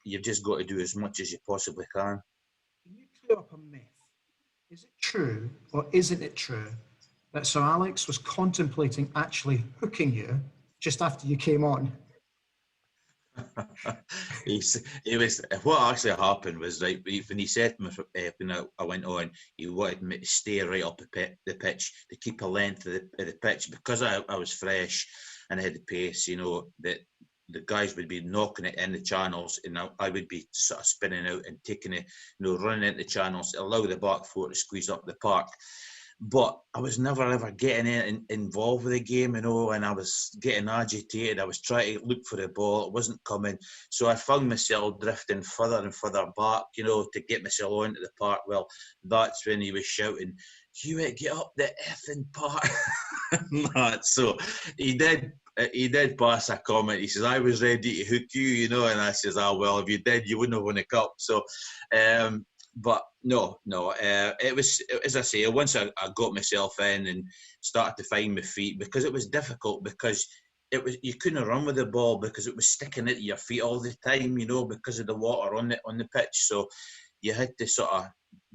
S9: you've just got to do as much as you possibly can.
S1: Can you clear up a myth? Is it true or isn't it true that Sir Alex was contemplating actually hooking you just after you came on?
S9: He was. What actually happened was, like, when he said to me when I went on, he wanted me to stay right up the pitch to keep a length of the pitch because I was fresh and I had the pace, you know, that the guys would be knocking it in the channels, and I would be sort of spinning out and taking it, you know, running into the channels, allow the back four to squeeze up the park. But I was never ever getting involved with the game, you know, and I was getting agitated. I was trying to look for the ball. It wasn't coming. So I found myself drifting further and further back, you know, to get myself onto the park. Well, that's when he was shouting, Hewitt, get up the effing park. So he did pass a comment. He says, I was ready to hook you, you know, and I says, well, if you did, you wouldn't have won a cup. So, but no, it was, as I say, once I got myself in and started to find my feet, because it was difficult, because you couldn't run with the ball because it was sticking into your feet all the time, you know, because of the water on the pitch. So you had to sort of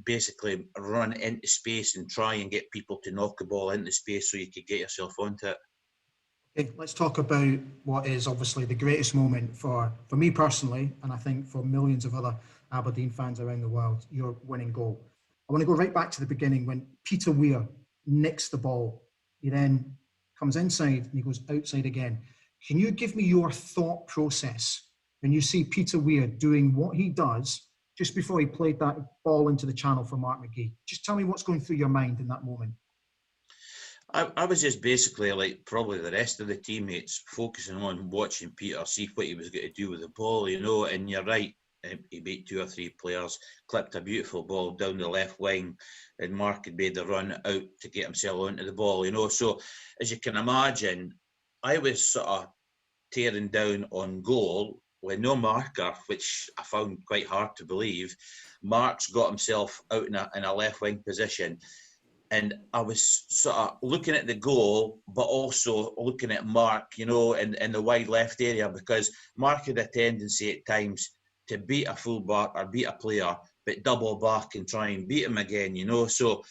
S9: basically run into space and try and get people to knock the ball into space so you could get yourself onto it.
S1: Okay, let's talk about what is obviously the greatest moment for me personally, and I think for millions of other Aberdeen fans around the world, your winning goal. I want to go right back to the beginning when Peter Weir nicks the ball. He then comes inside and he goes outside again. Can you give me your thought process when you see Peter Weir doing what he does just before he played that ball into the channel for Mark McGee? Just tell me what's going through your mind in that moment.
S9: I was just basically, like probably the rest of the teammates, focusing on watching Peter, see what he was going to do with the ball, you know. And you're right, he beat 2 or 3 players, clipped a beautiful ball down the left wing, and Mark had made the run out to get himself onto the ball, you know. So as you can imagine, I was sort of tearing down on goal with no marker, which I found quite hard to believe. Mark's got himself out in a left wing position. And I was sort of looking at the goal, but also looking at Mark, you know, in the wide left area, because Mark had a tendency at times to beat a fullback or beat a player, but double back and try and beat him again, you know. So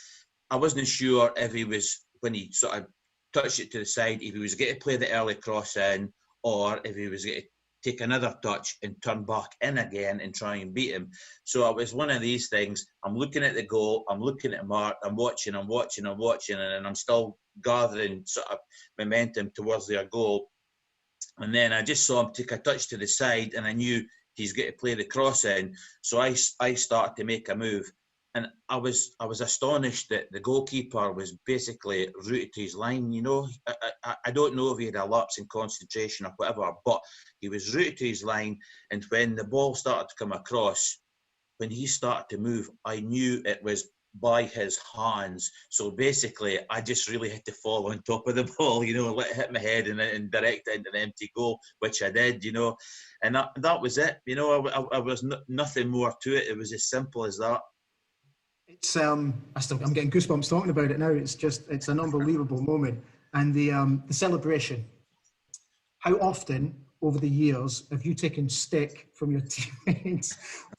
S9: I wasn't sure if he was, when he sort of touched it to the side, if he was going to play the early cross in, or if he was going to take another touch and turn back in again and try and beat him. So it was one of these things. I'm looking at the goal, I'm looking at Mark, I'm watching, and I'm still gathering sort of momentum towards their goal. And then I just saw him take a touch to the side, and I knew he's going to play the cross in. So I started to make a move. And I was astonished that the goalkeeper was basically rooted to his line. You know, I don't know if he had a lapse in concentration or whatever, but he was rooted to his line. And when the ball started to come across, when he started to move, I knew it was by his hands. So basically, I just really had to fall on top of the ball, you know, let it hit my head and direct it into an empty goal, which I did, you know. And that was it. You know, I was nothing more to it. It was as simple as that.
S3: It's I'm getting goosebumps talking about it now. It's an unbelievable moment. And the celebration. How often over the years have you taken stick from your teammates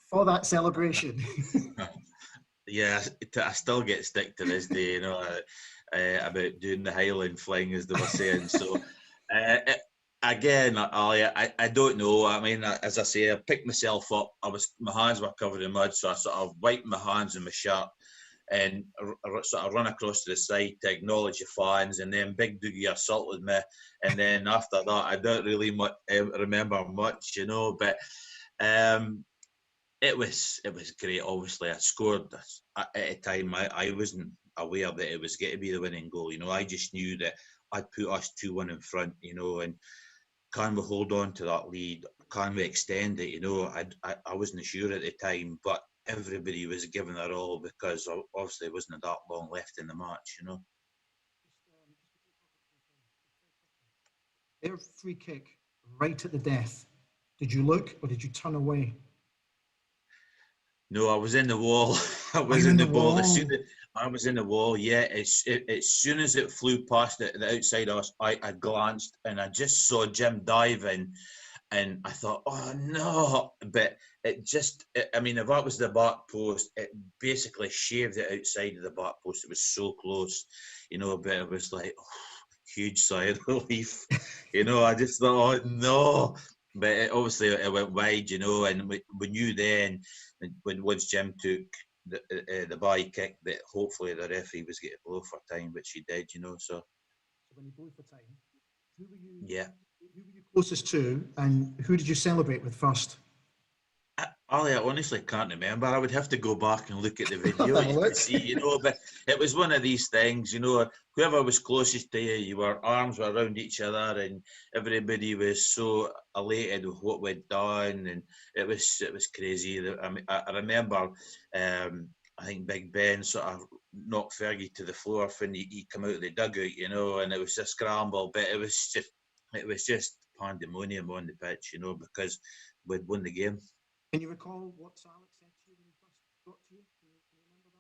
S3: for that celebration?
S9: Yeah, I still get stick to this day, you know, about doing the Highland fling, as they were saying. So, again, I don't know. I mean, as I say, I picked myself up. My hands were covered in mud, so I sort of wiped my hands in my shirt and sort of run across to the side to acknowledge the fans, and then Big Doogie assaulted me, and then after that, I don't really remember much, you know, but. It was great. Obviously, I scored at a time I wasn't aware that it was going to be the winning goal. You know, I just knew that I'd put us 2-1 in front. You know, and can we hold on to that lead? Can we extend it? You know, I wasn't sure at the time, but everybody was giving their all because obviously there wasn't that long left in the match. You know.
S3: Their free kick right at the death. Did you look or did you turn away?
S9: No, I was in the wall. I was in the ball. I was in the wall. Yeah, as soon as it flew past the outside of us, I glanced and I just saw Jim diving, and I thought, oh no! But I mean, if that was the back post, it basically shaved it outside of the back post. It was so close, you know. But it was like, oh, huge sigh of relief, you know. I just thought, oh no! But obviously it went wide, you know, and we knew then, once Jim took the bye kick, that hopefully the referee was going to blow for time, which he did, you know. So
S3: when he blew for time, who were you?
S9: Yeah.
S3: Who were you closest to, and who did you celebrate with first?
S9: I honestly can't remember. I would have to go back and look at the video to see, you know. But it was one of these things, you know. Whoever was closest to you, your arms were around each other, and everybody was so elated with what we'd done, and it was crazy. I remember, I think Big Ben sort of knocked Fergie to the floor when he came out of the dugout, you know, and it was a scramble. But it was just pandemonium on the pitch, you know, because we'd won the game.
S3: Can you recall what Alex said to you when he first got to you? Can you remember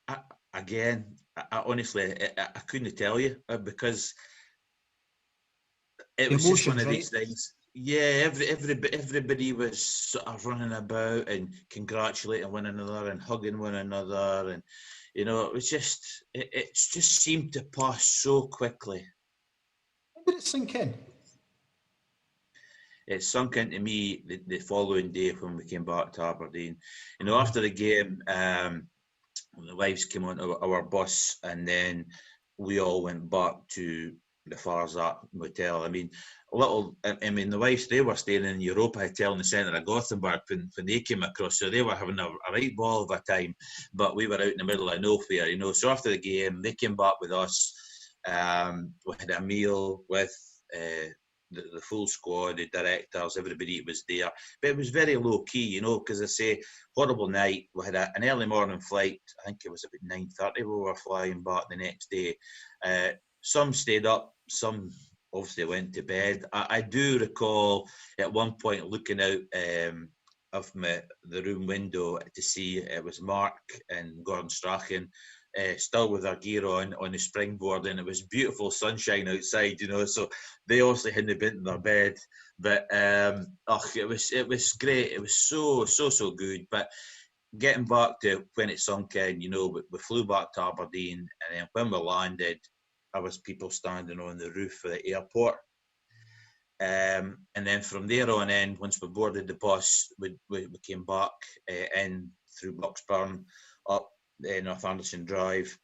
S3: that?
S9: Again, I honestly, I couldn't tell you because it was just one of these things. Yeah, everybody was sort of running about and congratulating one another and hugging one another, and you know, it just seemed to pass so quickly.
S3: When did it sink in?
S9: It sunk into me the following day when we came back to Aberdeen. You know, after the game, the wives came on our bus, and then we all went back to the Farzat Motel. I mean, the wives, they were staying in Europa Hotel in the centre of Gothenburg when they came across, so they were having a right ball of a time, but we were out in the middle of nowhere, you know. So after the game, they came back with us. We had a meal with the full squad, the directors, everybody was there. But it was very low key, you know, because I say, horrible night. We had an early morning flight. I think it was about 9:30 we were flying back the next day. Some stayed up, some obviously went to bed. I do recall at one point looking out of the room window to see it was Mark and Gordon Strachan still with their gear on the springboard, and it was beautiful sunshine outside, you know, so they obviously hadn't been in their bed, but it was great. It was so good. But getting back to when it sunk in, you know, we flew back to Aberdeen, and then when we landed, there was people standing on the roof of the airport, And then from there on in, once we boarded the bus, we came back in through Bucksburn up North Anderson Drive.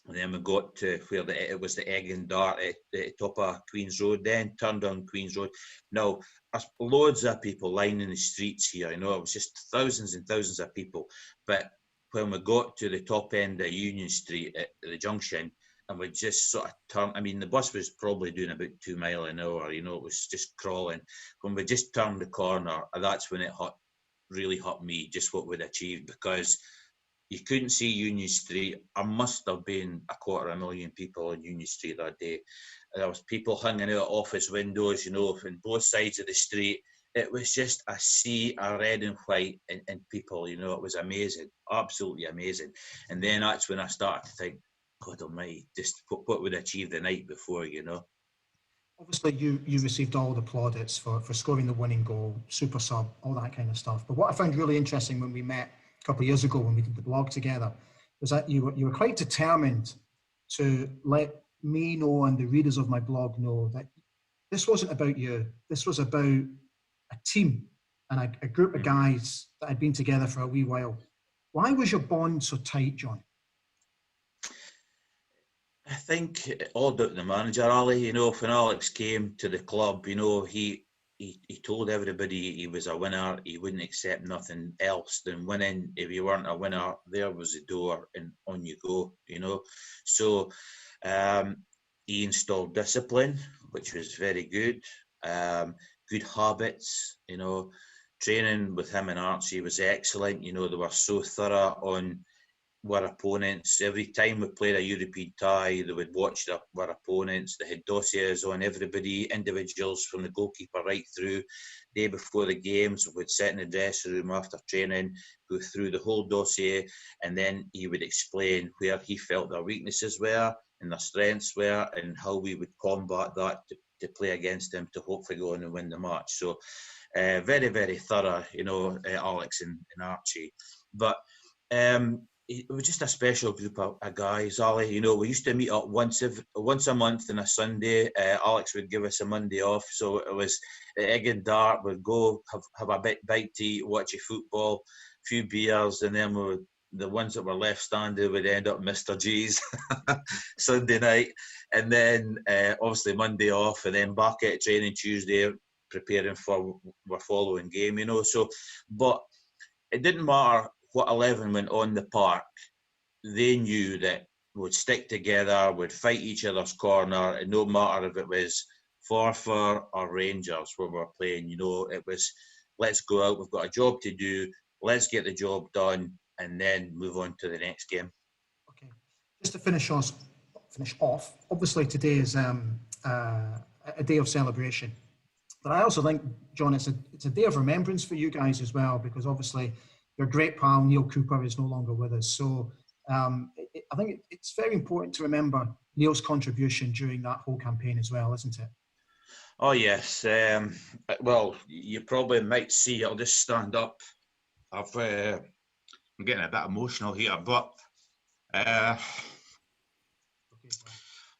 S9: And then we got to where it was the Egg and Dart at the top of Queen's Road, then turned on Queen's Road. Now, there's loads of people lining the streets here. It was just thousands and thousands of people. But when we got to the top end of Union Street at the junction, and we just sort of turned, I mean, the bus was probably doing about 2 miles an hour, it was just crawling. When we just turned the corner, that's when it really hurt me, just what we'd achieved, because you couldn't see Union Street. There must have been 250,000 people on Union Street that day. There was people hanging out office windows, on both sides of the street. It was just a sea of red and white and people, it was amazing, absolutely amazing. And then that's when I started to think, God almighty, just what we'd achieved the night before,
S3: Obviously, you received all the plaudits for scoring the winning goal, super sub, all that kind of stuff. But what I found really interesting when we met a couple of years ago when we did the blog together was that you were quite determined to let me know and the readers of my blog know that this wasn't about you. This was about a team and a group of guys that had been together for a wee while. Why was your bond so tight, John?
S9: I think all down to the manager, Ali. When Alex came to the club, he told everybody he was a winner. He wouldn't accept nothing else than winning. If you weren't a winner, there was the door and on you go, So he installed discipline, which was very good. Good habits, training with him and Archie was excellent. They were so thorough on our opponents. Every time we played a European tie, they would watch our opponents. They had dossiers on everybody, individuals from the goalkeeper right through. Day before the games, we would sit in the dressing room after training, go through the whole dossier, and then he would explain where he felt their weaknesses were and their strengths were and how we would combat that to play against them to hopefully go on and win the match. So very, very thorough, Alex and Archie. But it was just a special group of guys, Ali. We used to meet up once a month on a Sunday. Alex would give us a Monday off, so it was Egg and Dart. We'd go have a bite to eat, watch a football, a few beers, and then the ones that were left standing would end up Mr. G's Sunday night, and then obviously Monday off, and then back at training Tuesday, preparing for our following game. So, but it didn't matter what 11 went on the park. They knew that we'd stick together, we'd fight each other's corner, and no matter if it was Forfar or Rangers where we were playing, it was, let's go out, we've got a job to do, let's get the job done, and then move on to the next game.
S3: Okay, just to finish off, obviously today is a day of celebration, but I also think, John, it's a day of remembrance for you guys as well, because obviously your great pal Neil Cooper is no longer with us. So I think it's very important to remember Neil's contribution during that whole campaign as well, isn't it?
S9: Oh, yes. Well, you probably might see, I'll just stand up. I'm getting a bit emotional here, but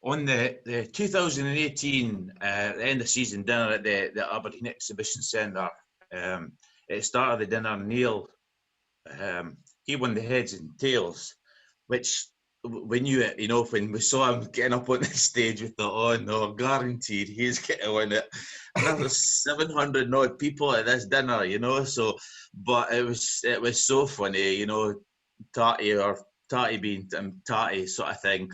S9: on the 2018 end of season dinner at the Aberdeen Exhibition Centre, at the start of the dinner, Neil, he won the heads and tails, which we knew it, when we saw him getting up on the stage, we thought, oh no, guaranteed he's going to win it. And there was 700 odd people at this dinner, so, but it was so funny, Tatty being Tatty sort of thing.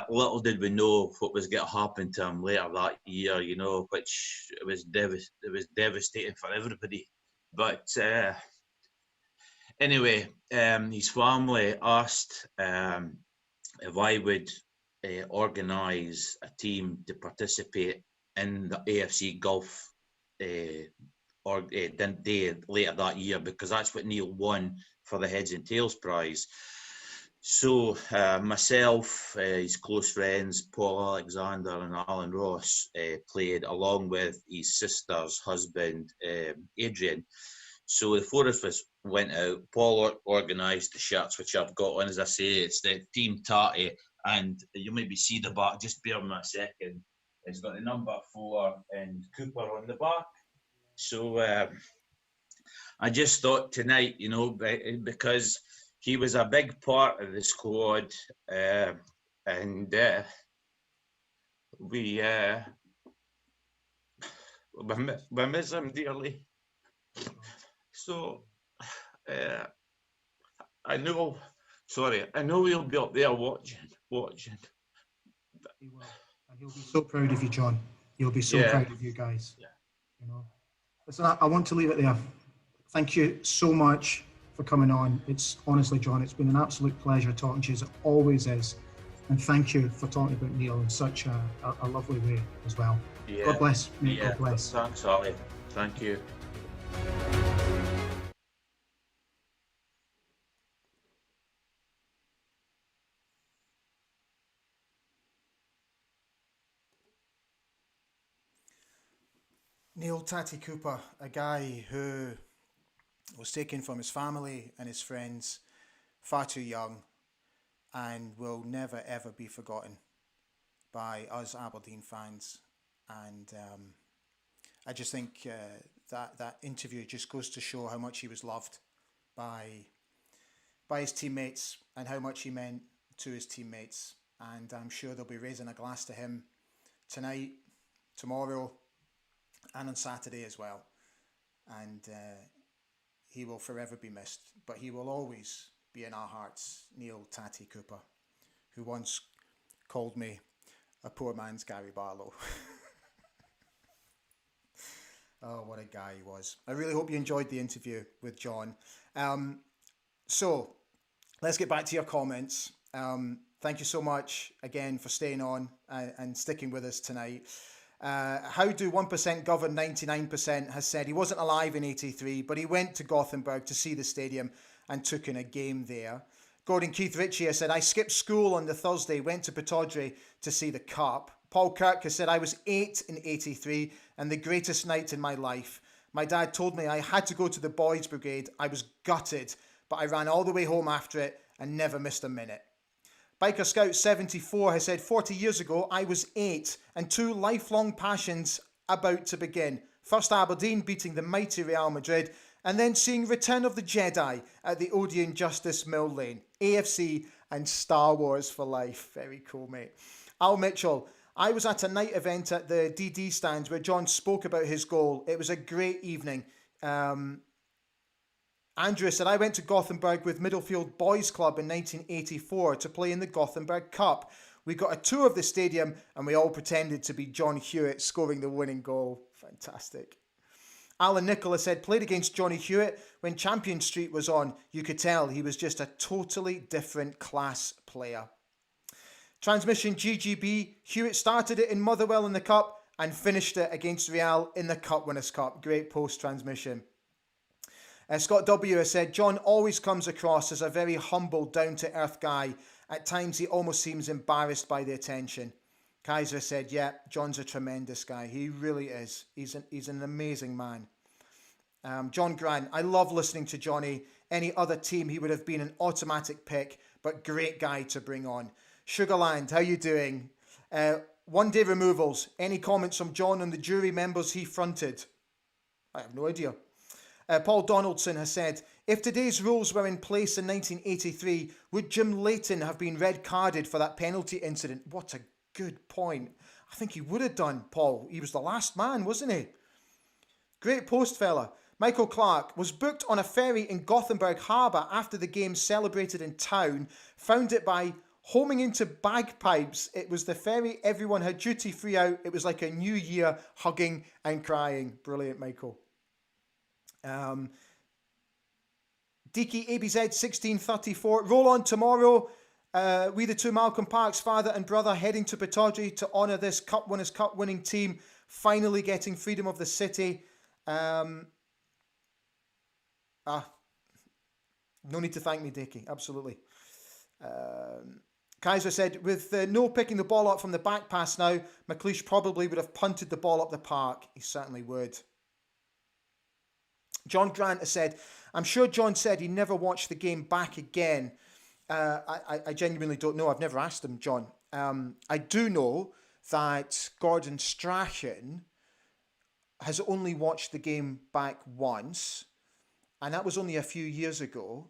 S9: Little did we know what was going to happen to him later that year, which it was devastating for everybody. But anyway, his family asked if I would organise a team to participate in the AFC Golf day later that year, because that's what Neil won for the Heads and Tails prize. So myself, his close friends, Paul Alexander and Alan Ross, played along with his sister's husband, Adrian. So the four of us went out. Paul organised the shirts, which I've got on. As I say, it's the Team Tatty, and you'll maybe see the back. Just bear with me a second. It's got the number 4 and Cooper on the back. So I just thought tonight, you know, because he was a big part of the squad, and we miss him dearly. So I know he'll be up there watching.
S3: He will, and he'll be so proud of you, John. He'll be so proud of you guys.
S9: Yeah.
S3: You know. Listen, I want to leave it there. Thank you so much for coming on. It's honestly, John, it's been an absolute pleasure talking to you, as it always is. And thank you for talking about Neil in such a lovely way as well.
S9: Yeah.
S3: God bless, mate.
S9: Yeah.
S3: God bless.
S9: Thanks, Ollie. Thank you.
S1: Neil Tatty Cooper, a guy who was taken from his family and his friends far too young and will never ever be forgotten by us Aberdeen fans. And I just think that interview just goes to show how much he was loved by his teammates and how much he meant to his teammates. And I'm sure they'll be raising a glass to him tonight, tomorrow, and on Saturday as well. And he will forever be missed, but he will always be in our hearts. Neil Tatty Cooper, who once called me a poor man's Gary Barlow. Oh, what a guy he was. I really hope you enjoyed the interview with John. So let's get back to your comments. Thank you so much again for staying on and sticking with us tonight. How do 1% govern 99% has said he wasn't alive in 83, but he went to Gothenburg to see the stadium and took in a game there. Gordon Keith Ritchie has said, I skipped school on the Thursday, went to Pittodrie to see the Cup. Paul Kirk has said, I was 8 in 83 and the greatest night in my life. My dad told me I had to go to the Boys Brigade. I was gutted, but I ran all the way home after it and never missed a minute. Biker Scout 74 has said, 40 years ago, I was 8 and 2 lifelong passions about to begin. First Aberdeen beating the mighty Real Madrid and then seeing Return of the Jedi at the Odeon Justice Mill Lane. AFC and Star Wars for life. Very cool, mate. Al Mitchell, I was at a night event at the DD stands where John spoke about his goal. It was a great evening. Andrew said, I went to Gothenburg with Middlefield Boys Club in 1984 to play in the Gothenburg Cup. We got a tour of the stadium and we all pretended to be John Hewitt scoring the winning goal. Fantastic. Alan Nicholas said, played against Johnny Hewitt when Champion Street was on. You could tell he was just a totally different class player. Transmission GGB, Hewitt started it in Motherwell in the Cup and finished it against Real in the Cup Winners' Cup. Great post transmission. Scott W. has said, John always comes across as a very humble, down-to-earth guy. At times he almost seems embarrassed by the attention. Kaiser said, yeah, John's a tremendous guy. He really is. He's an amazing man. John Grant, I love listening to Johnny. Any other team, he would have been an automatic pick, but great guy to bring on. Sugarland, how you doing? One day removals. Any comments from John on the jury members he fronted? I have no idea. Paul Donaldson has said, if today's rules were in place in 1983, would Jim Leighton have been red carded for that penalty incident? What a good point. I think he would have done, Paul. He was the last man, wasn't he? Great post, fella. Michael Clark was booked on a ferry in Gothenburg Harbour after the game celebrated in town. Found it by homing into bagpipes. It was the ferry everyone had duty free out. It was like a new year, hugging and crying. Brilliant, Michael. Deaky ABZ 1634. Roll on tomorrow. We the two Malcolm Parks, father and brother, heading to Pittodrie to honour this Cup Winners' Cup winning team, finally getting freedom of the city. No need to thank me, Deaky. Absolutely. Kaiser said, with no picking the ball up from the back pass now, McLeish probably would have punted the ball up the park. He certainly would. John Grant has said, I'm sure John said he never watched the game back again. I genuinely don't know. I've never asked him, John. I do know that Gordon Strachan has only watched the game back once, and that was only a few years ago.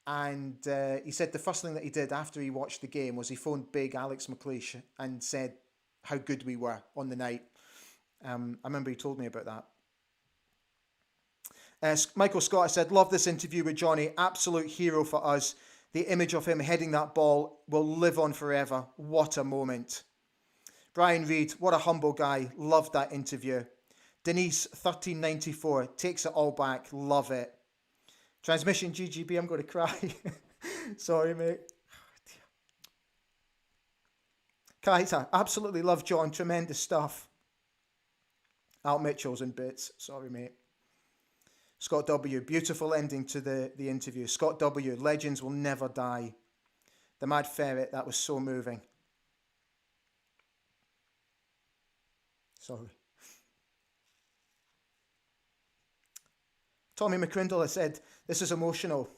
S1: And he said the first thing that he did after he watched the game was he phoned big Alex McLeish and said how good we were on the night. I remember he told me about that. Michael Scott said, love this interview with Johnny. Absolute hero for us. The image of him heading that ball will live on forever. What a moment. Brian Reid, what a humble guy. Loved that interview. Denise, 1394, takes it all back. Love it. Transmission GGB, I'm going to cry. Sorry, mate. Kaita, absolutely love John. Tremendous stuff. Al Mitchell's in bits. Sorry, mate. Scott W, beautiful ending to the interview. Scott W, legends will never die. The Mad Ferret, that was so moving. Sorry. Tommy McCrindle said, this is emotional.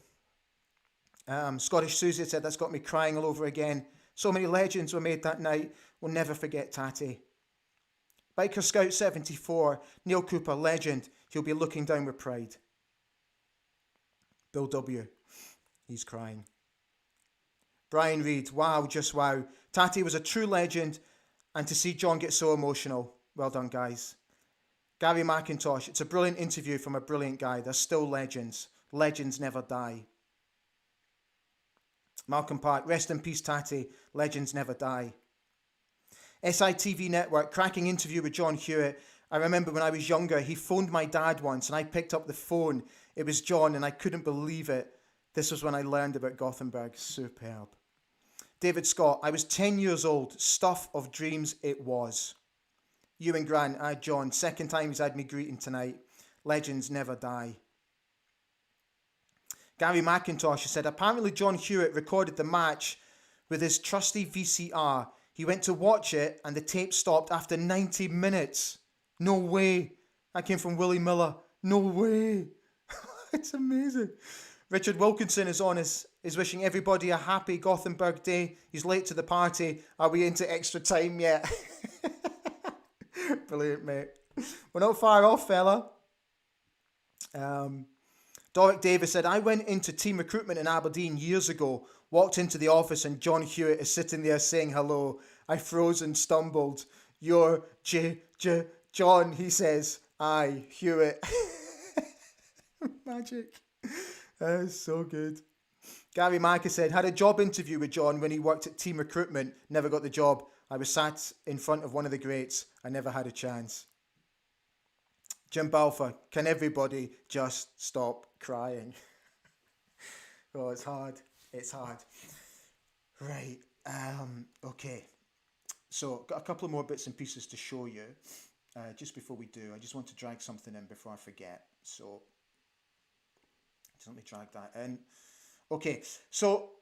S1: Scottish Susie said, that's got me crying all over again. So many legends were made that night. We'll never forget Tatty. Biker Scout 74, Neil Cooper, legend. He'll be looking down with pride. Bill W, he's crying. Brian Reid, wow, just wow. Tatty was a true legend, and to see John get so emotional. Well done, guys. Gary McIntosh, it's a brilliant interview from a brilliant guy. They're still legends. Legends never die. Malcolm Park, rest in peace, Tatty. Legends never die. SITV Network, cracking interview with John Hewitt. I remember when I was younger, he phoned my dad once and I picked up the phone. It was John and I couldn't believe it. This was when I learned about Gothenburg. Superb. David Scott, I was 10 years old. Stuff of dreams it was. Ewan Grant, John, second time he's had me greeting tonight. Legends never die. Gary McIntosh said, apparently John Hewitt recorded the match with his trusty VCR. He went to watch it and the tape stopped after 90 minutes. No way. That came from Willie Miller. No way. It's amazing. Richard Wilkinson is on is wishing everybody a happy Gothenburg day. He's late to the party. Are we into extra time yet? Brilliant, mate. We're not far off, fella. Doric Davis said, I went into team recruitment in Aberdeen years ago, walked into the office and John Hewitt is sitting there saying hello. I froze and stumbled. You're John, he says. Aye, Hewitt. Magic. That is so good. Gary Micah said, had a job interview with John when he worked at team recruitment. Never got the job. I was sat in front of one of the greats. I never had a chance. Jim Balfour, can everybody just stop crying? Oh, it's hard. It's hard. Right. Okay. So, got a couple of more bits and pieces to show you. Just before we do, I just want to drag something in before I forget. So, just let me drag that in. Okay. So,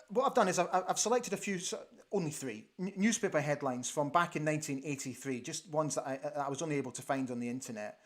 S1: what I've done is I've selected a few, only three, newspaper headlines from back in 1983, just ones that I was only able to find on the internet.